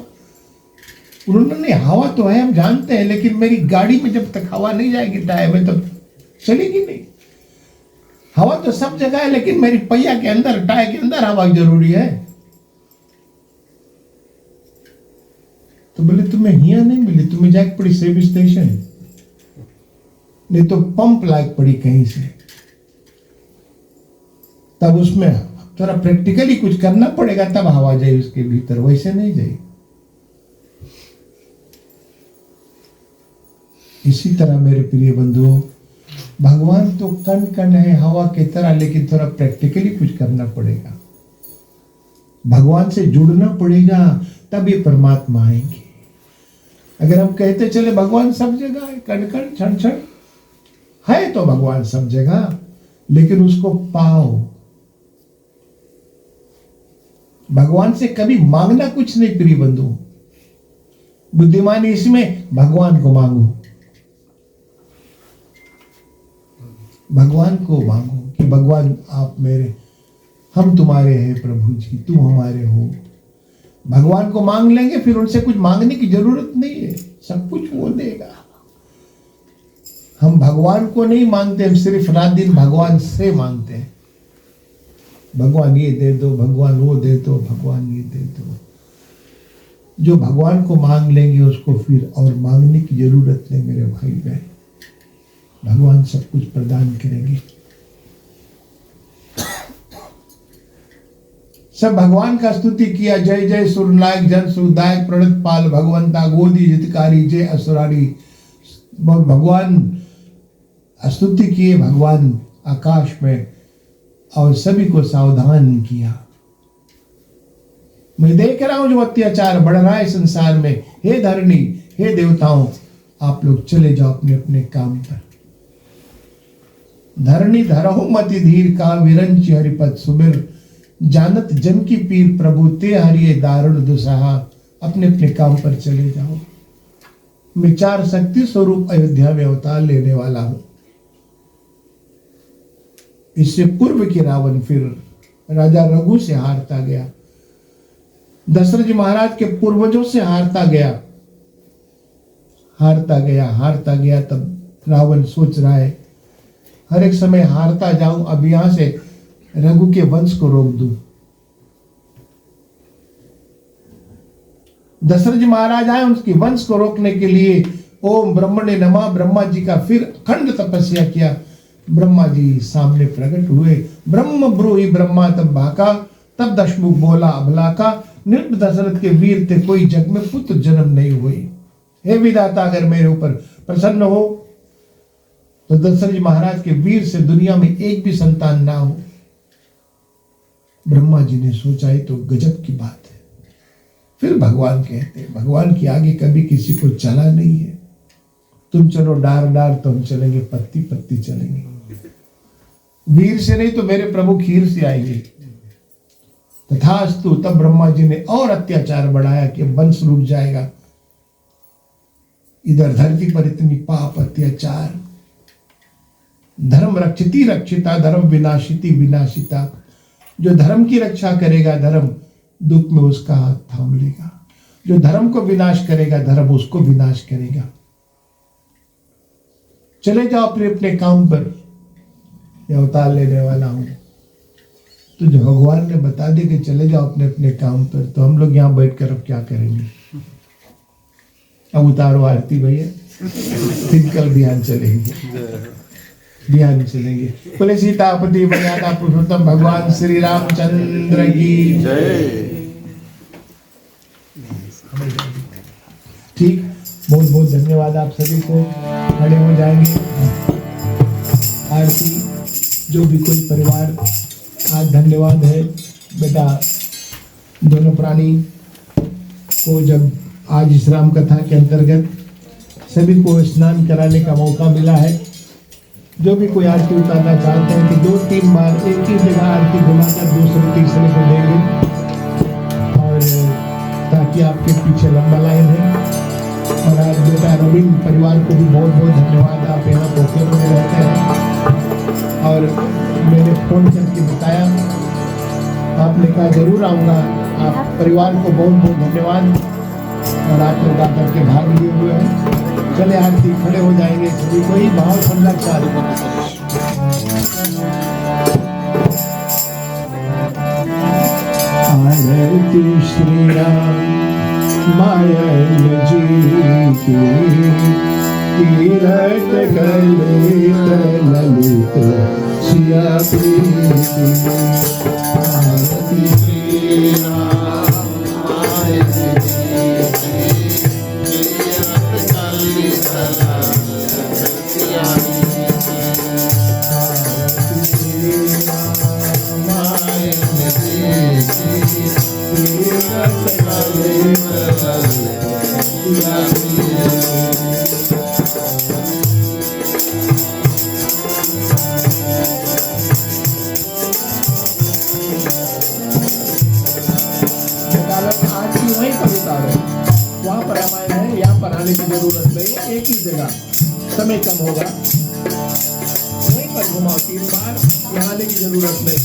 उन्होंने हवा तो है हम जानते हैं, लेकिन मेरी गाड़ी में जब तक हवा नहीं जाएगी टायर में तब चलेगी नहीं। हवा तो सब जगह है, लेकिन मेरी पहिया के अंदर, टायर के अंदर हवा जरूरी है। तो बोले तुम्हें हिया नहीं मिली, तुम्हें जाके पड़ी सर्विस स्टेशन, नहीं तो पंप लायक पड़ी कहीं से, तब उसमें थोड़ा प्रैक्टिकली कुछ करना पड़ेगा, तब हवा जाए उसके भीतर, वैसे नहीं जाए। इसी तरह मेरे प्रिय बंधुओं, भगवान तो कण कण है हवा की तरह, लेकिन थोड़ा प्रैक्टिकली कुछ करना पड़ेगा, भगवान से जुड़ना पड़ेगा, तब ये परमात्मा आएंगे। अगर हम कहते चले भगवान सब जगह है, कण कण क्षण क्षण है, तो भगवान सब जगह, लेकिन उसको पाओ। भगवान से कभी मांगना कुछ नहीं प्रिय बंधु, बुद्धिमानी इसमें भगवान को मांगो, भगवान को मांगो कि भगवान आप मेरे, हम तुम्हारे हैं प्रभु जी, तुम हमारे हो। भगवान को मांग लेंगे, फिर उनसे कुछ मांगने की जरूरत नहीं है, सब कुछ वो देगा। हम भगवान को नहीं मांगते, हम सिर्फ रात दिन भगवान से मांगते हैं। भगवान ये दे दो, भगवान वो दे दो, भगवान ये दे दो। जो भगवान को मांग लेंगे उसको फिर और मांगने की जरूरत नहीं मेरे भाई बहन, भगवान सब कुछ प्रदान करेंगे। सब भगवान का स्तुति किया, जय जय सुरनायक जन सुखदायक प्रणत पाल भगवंता गोदी जितकारी जय असुरारी। भगवान स्तुति किए, भगवान आकाश में, और सभी को सावधान किया। मैं देख रहा हूं जो अत्याचार बढ़ रहा है संसार में, हे धरणी, हे देवताओं, आप लोग चले जाओ अपने अपने काम पर। धरणी धरहु मति धीर का विरंच हरिपद सुमिर, जानत जन की पीर प्रभु ते हरिये दारुण दुसहा। अपने अपने काम पर चले जाओ। मैं 4 शक्ति स्वरूप अयोध्या में अवतार लेने वाला हूं। इससे पूर्व के रावण फिर राजा रघु से हारता गया, दशरथ जी महाराज के पूर्वजों से हारता गया, हारता गया, हारता गया। तब रावण सोच रहा है हर एक समय हारता जाऊं, अब यहां से रघु के वंश को रोक दूं। दशरथ जी महाराज आए उनके वंश को रोकने के लिए। ओम ब्रह्मणे नमः, ब्रह्मा जी का फिर अखंड तपस्या किया। ब्रह्मा जी सामने प्रकट हुए। ब्रह्म ब्रूहि ब्रह्मा तब भाका, तब दशमुख बोला अबला का। निर्भ दशरथ के वीर थे, कोई जग में पुत्र जन्म नहीं हुई। हे विधाता, अगर मेरे ऊपर प्रसन्न हो तो दशरथ जी महाराज के वीर से दुनिया में एक भी संतान ना हो। ब्रह्मा जी ने सोचा ये तो गजब की बात है। फिर भगवान कहते हैं, भगवान के आगे कभी किसी को चला नहीं है। तुम चलो डार डार तो हम चलेंगे, पत्ती पत्ती चलेंगे। वीर से नहीं तो मेरे प्रभु खीर से आएंगे। तथास्तु। तब ब्रह्मा जी ने और अत्याचार बढ़ाया कि वंश रुक जाएगा। इधर धरती पर इतनी पाप अत्याचार। धर्म रक्षिति रक्षिता, धर्म विनाशिति विनाशिता। जो धर्म की रक्षा करेगा, धर्म दुख में उसका हाथ थाम लेगा। जो धर्म को विनाश करेगा, धर्म उसको विनाश करेगा। चले जाओ अपने अपने काम पर। मैं अवतार लेने वाला हूँ। तो जब भगवान ने बता दिया कि चले जाओ अपने अपने काम पर, तो हम लोग यहाँ बैठ कर अब क्या करेंगे? अब उतारो आरती भैया, फिर कल बिहान चलेंगे, बिहान चलेंगे। बोले सीतापति मर्यादा पुरुषोत्तम भगवान श्री रामचंद्र की जय। ठीक, बहुत बहुत धन्यवाद आप सभी को। खड़े हो जाएंगे। आरती जो भी कोई परिवार, आज धन्यवाद है बेटा, दोनों प्राणी को जब आज इस राम कथा के अंतर्गत सभी को स्नान कराने का मौका मिला है। जो भी कोई आरती उतारना चाहते हैं कि 2-3 बार एक ही जगह आरती घुमाकर दूसरे तीसरे को देंगे, और ताकि आपके पीछे लंबा लाइन है। और आज बेटा रविन परिवार को भी बहुत बहुत धन्यवाद, आप यहाँ पोखर में रहते हैं और मैंने फोन करके बताया, आपने कहा जरूर आऊँगा। आप परिवार को बहुत बहुत धन्यवाद, और आप लोग आकर के भाग लिए हुए हैं। चले आरती, खड़े हो जाएंगे सभी कोई भाव ठंडा चालू। आरती श्री राम मायन जी की, तीरथ गलित ललित सिया प्रीति। आरती श्री राम मायन जी की, तीरथ गलित ललित सिया प्रीति। आरती श्री राम मायन जी की, तीरथ गलित ललित सिया प्रीति। वहीं पर उतारो, वहाँ पर रामायण है, यहाँ पर आने की जरूरत नहीं। एक ही जगह, समय कम होगा, वहीं पर घुमाओ 3 बार, यहाँ आने की जरूरत नहीं।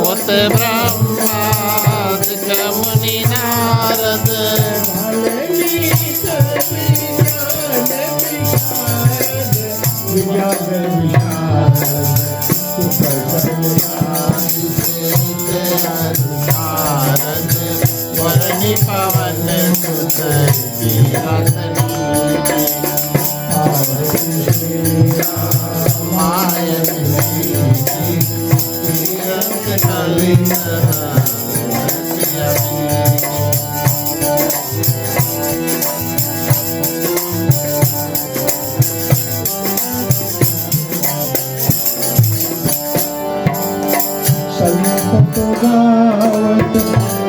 ओत ब्रह्मादिक मुनि नारद, वरनि पवन सुत मायन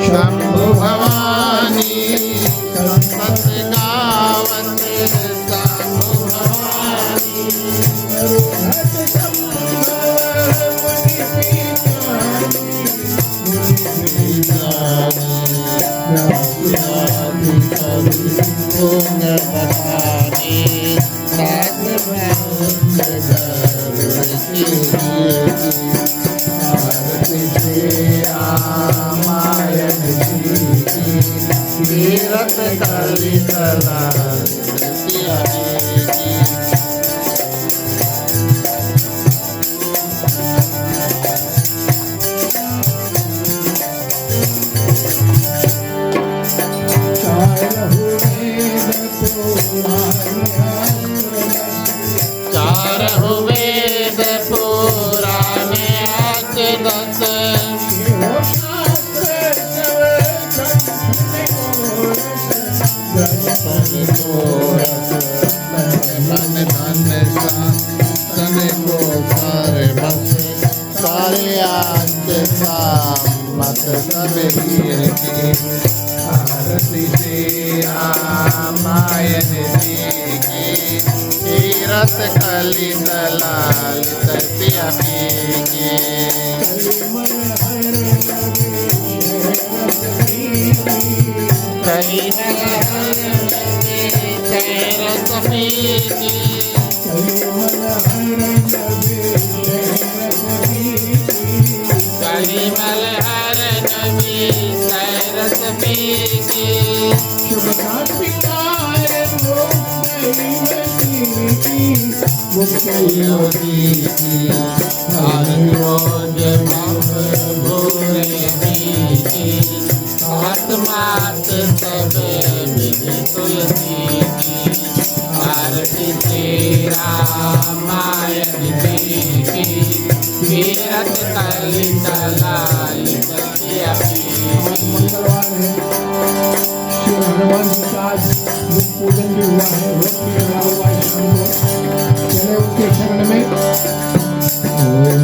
शंभु भवानी संत गावत, शंभु भवानी तीरथ गलित ललित सिया प्रीति। चारहु वेद पुराण अष्ट दस, मन धन तन को कर बस, सारे आज मत सब हीर की। आरती श्री रामायण जी की तीरथ कलित लालित पिया की कहीं मलहर नबी सैरस पीकी रोज भूरे पीकी आत्मात सब तुलसी की आरती श्री रामायण जी की तीरथ कलित लालित पिया मंगलवार है, श्री हनुमान जी का आज गुरु पूजन भी हुआ है, रोज भी लगा हुआ है शाम को। चले उनके शरण में। ओम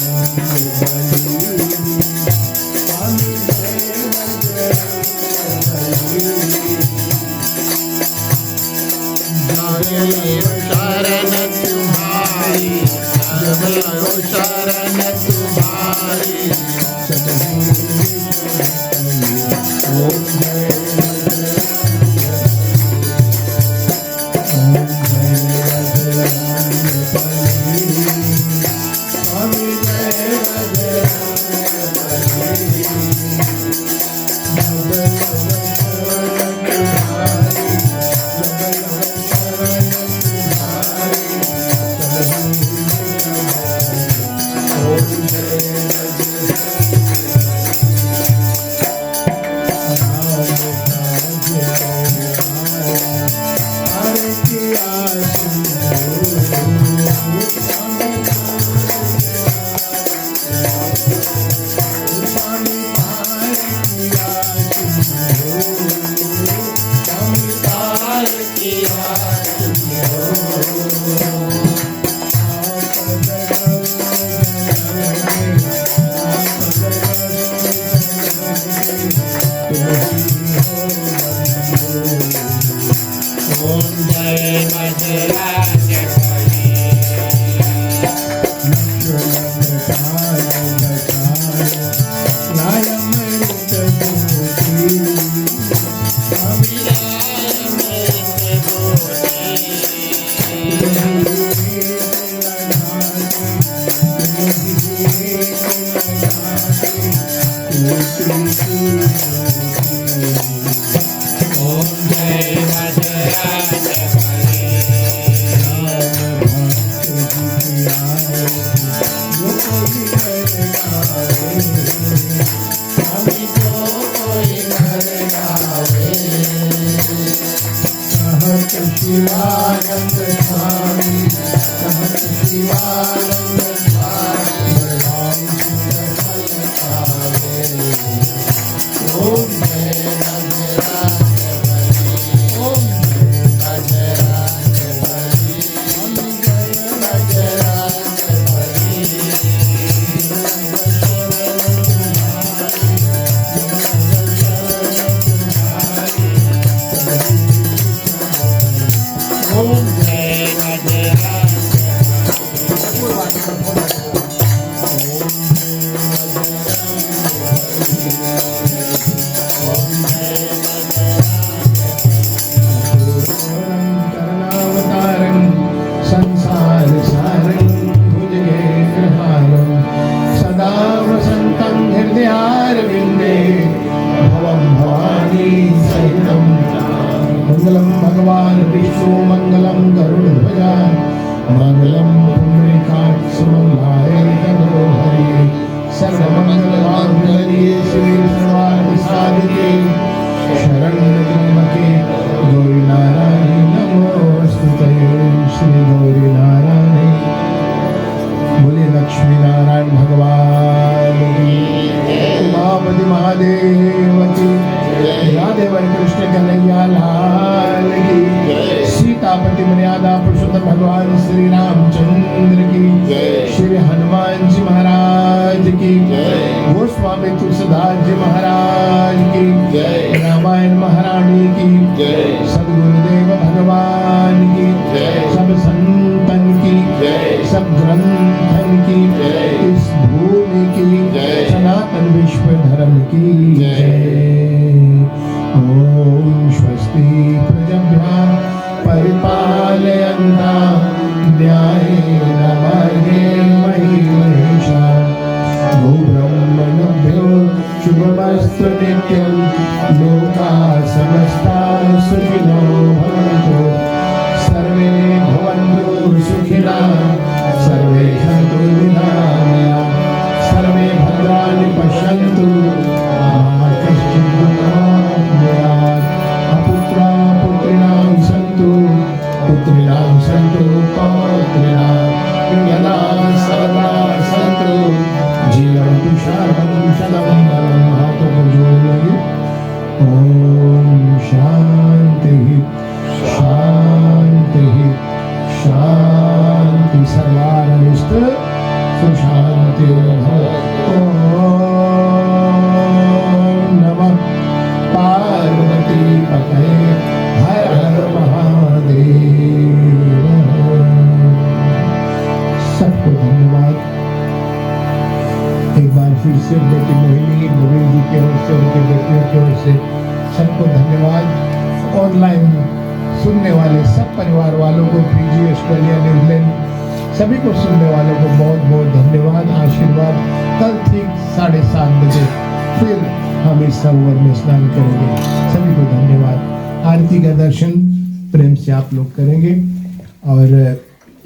जय शरण तुम्हारी शरण तुम्हारी ओम जय शिवानंद स्वामी सहत शिवानंद स्वामी भगवान सकल पावे ओम जय राज बलि ओम जय राज बलि ओम जय राज बलि ओम जय राज संसार सारं भुजगेन्द्रहारं सदा वसन्तं हृदयारविन्दे भवं भवानी सहितं मंगलम भगवान विष्णु मंगलम गरुड़ध्वजा मंगलम पुंडरीकाक्ष मंगलाय तनोहरि सर्वमंगलमांगल्ये शिवे सर्वार्थ साधिके शरण्य त्र्यंबके गौरी नारायणी नमोस्तुते श्री गौरी नारायणी बोले लक्ष्मी नारायण भगवान की उमापति महादेव की राधे वन कृष्ण कन्हैया लाल की सीतापति मर्यादा पुरुषोत्तम भगवान श्री रामचंद्र की जय। श्री हनुमान जी महाराज की जय। गोस्वामी तुलसीदास जी महाराज की जय। रामायण महारानी की जय। सदगुरुदेव भगवान की जय। सब संतन की जय। सब ग्रंथन की जय। इस भूमि की जय। सनातन विश्व धर्म की जय। जय। ओम स्वस्ति प्रजभ्यः परिपालयन्तां न्यायेन मार्गेण महीं महिषाः गोब्राह्मणेभ्यो शुभमस्तु नित्यं लोकाः समस्ताः सुखिनो भवन्तु सर्वे भवन्तु सुखिनः सर्वे सन्तु निरामयाः सर्वे भद्राणि पश्यन्तु मा कश्चित् दुःखं भयात् अपुत्राः पुत्रिणां सन्तु पुत्रिणां सन्तु पौत्रिणां यदा सर्वदा सन्तु जीवन्तु शरदं शतमङ्गलं हाथों जोड़ेंगे। ओम शांति शांति शांति सर्वानिष्ट सुशांति ओम नमः पार्वती पतये हर हर महादेव। सबको धन्यवाद एक बार फिर से बेटी मोहिनी नवीन जी की ओर से उनके बेटियों की ओर से सबको धन्यवाद। ऑनलाइन सुनने वाले सब परिवार वालों को फीजी ऑस्ट्रेलिया न्यूजीलैंड सभी को सुनने वालों को बहुत बहुत धन्यवाद आशीर्वाद। कल ठीक 7:30 बजे फिर हम इस सरोवर में स्नान करेंगे। सभी को धन्यवाद। आरती का दर्शन प्रेम से आप लोग करेंगे और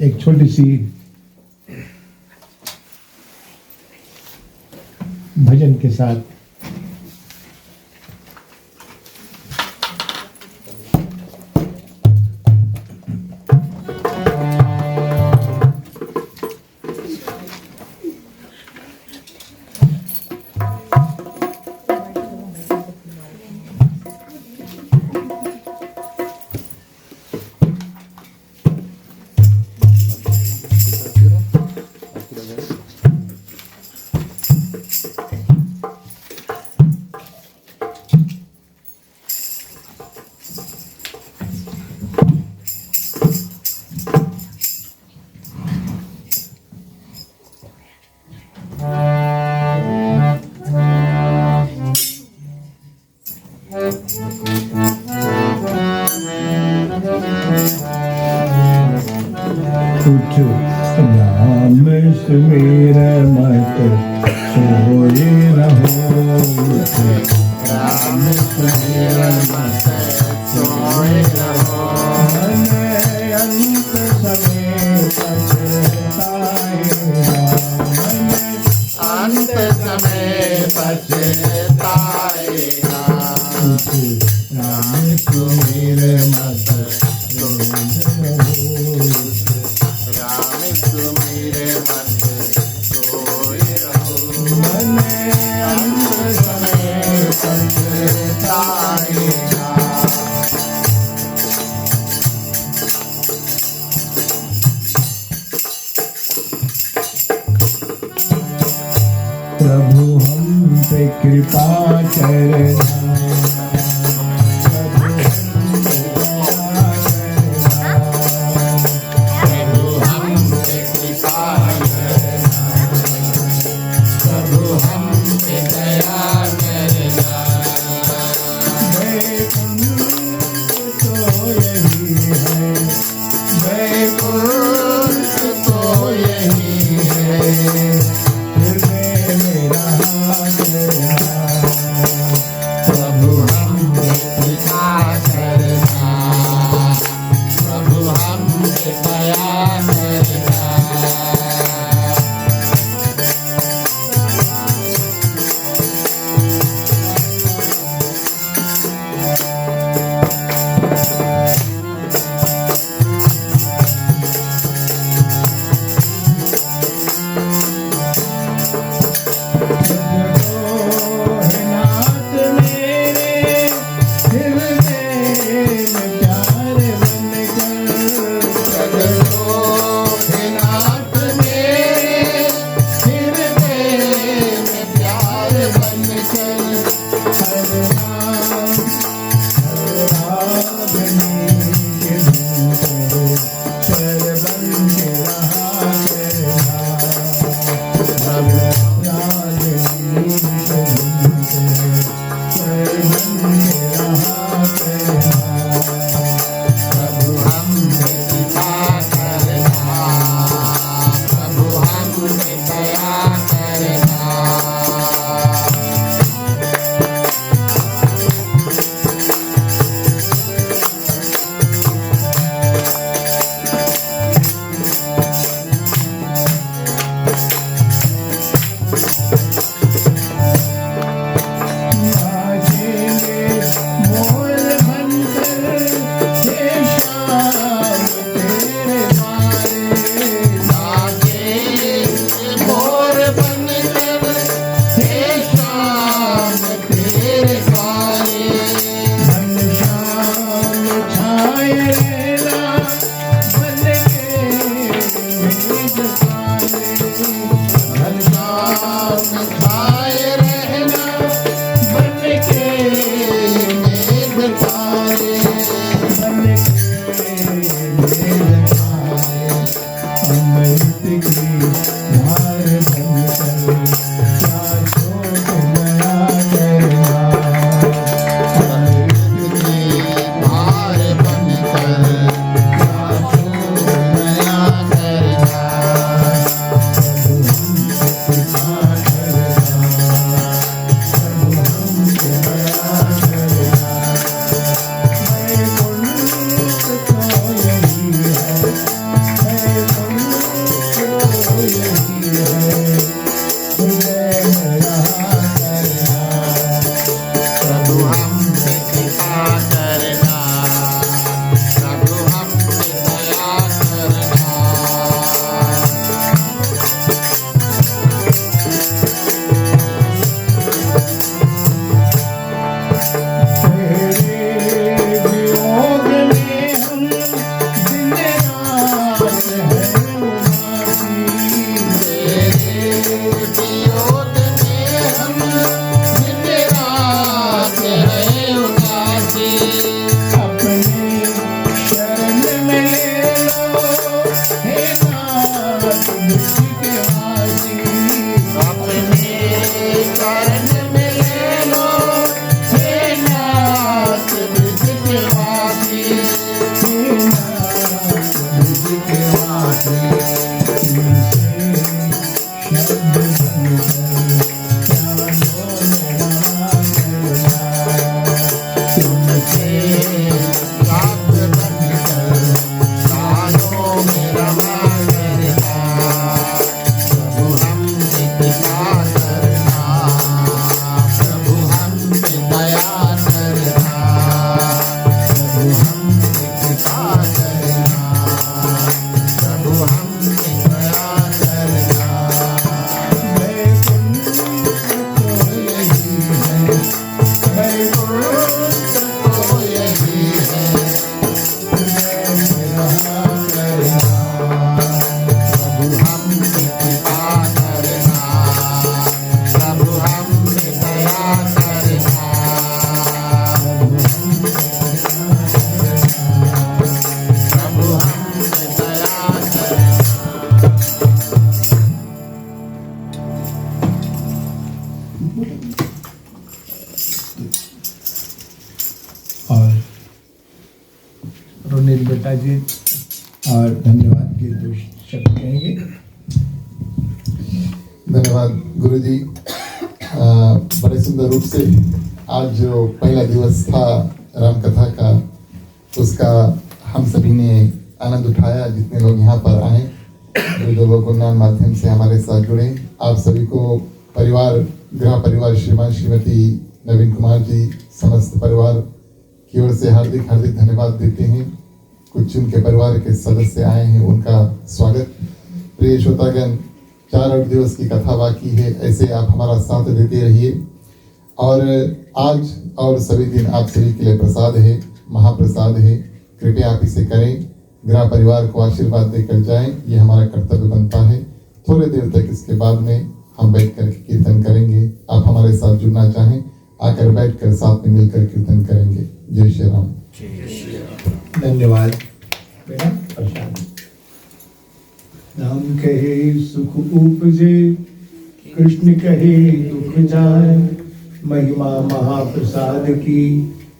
एक छोटी सी भजन के साथ उठ राम सुमेर मत सोए रहो। उठ राम सुमेर मत सोए रहो। मन अंत समय पछताएगा। मन अंत समय पछताएगा। उठ राम सुमेर मत सोए रहो। राम सुमेर मत सोए रहो। मन अंत समय पछताएगा। प्रभु हम पे कृपा करना। प्रभु हम पे कृपा करना। प्रभु हम पे दया करना। वैकुंठ तो यही है, वैकुंठ तो यही है। हृदय में रहा गया। प्रभु साथ बनकर कानों में रमा करना प्रभु हम पे कृपा करना प्रभु हम पे दया करना प्रभु हम पे कृपा करना प्रभु हम पे दया करना और रोनिल बेटा जी और धन्यवाद के दो शब्द कहेंगे। धन्यवाद गुरु जी। बड़े सुंदर रूप से आज जो पहला दिवस था राम कथा का, उसका हम सभी ने आनंद उठाया। जितने लोग यहाँ पर आए, जो लोग ऑनलाइन माध्यम से हमारे साथ जुड़े, आप सभी को परिवार, गृह परिवार श्रीमान श्रीमती नवीन कुमार जी, समस्त परिवार की ओर से हार्दिक हार्दिक धन्यवाद देते हैं। कुछ उनके परिवार के सदस्य आए हैं, उनका स्वागत। प्रिय श्रोतागण, 4 और दिवस की कथा बाकी है, ऐसे आप हमारा साथ देते रहिए। और आज और सभी दिन आप सभी के लिए प्रसाद है, महाप्रसाद है। कृपया आप इसे करें, गृह परिवार को आशीर्वाद देकर जाएं, ये हमारा कर्तव्य बनता है। थोड़ी देर तक इसके बाद में हम बैठ कर कीर्तन करेंगे। आप हमारे साथ जुड़ना चाहें, आकर बैठकर साथ में मिलकर कीर्तन करेंगे। जय श्री राम। धन्यवाद बेटा। प्रसाद नाम कहे सुख उपजे, कृष्ण कहे दुख जाए, महिमा महाप्रसाद की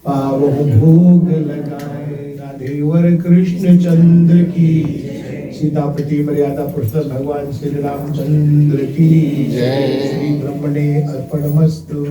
पावो भोग लगाए। राधेवर कृष्ण चंद्र की, सीतापति मर्यादा पुरुषोत्तम भगवान श्री रामचंद्र की जय। श्री ब्रह्मणे अर्पणमस्तु।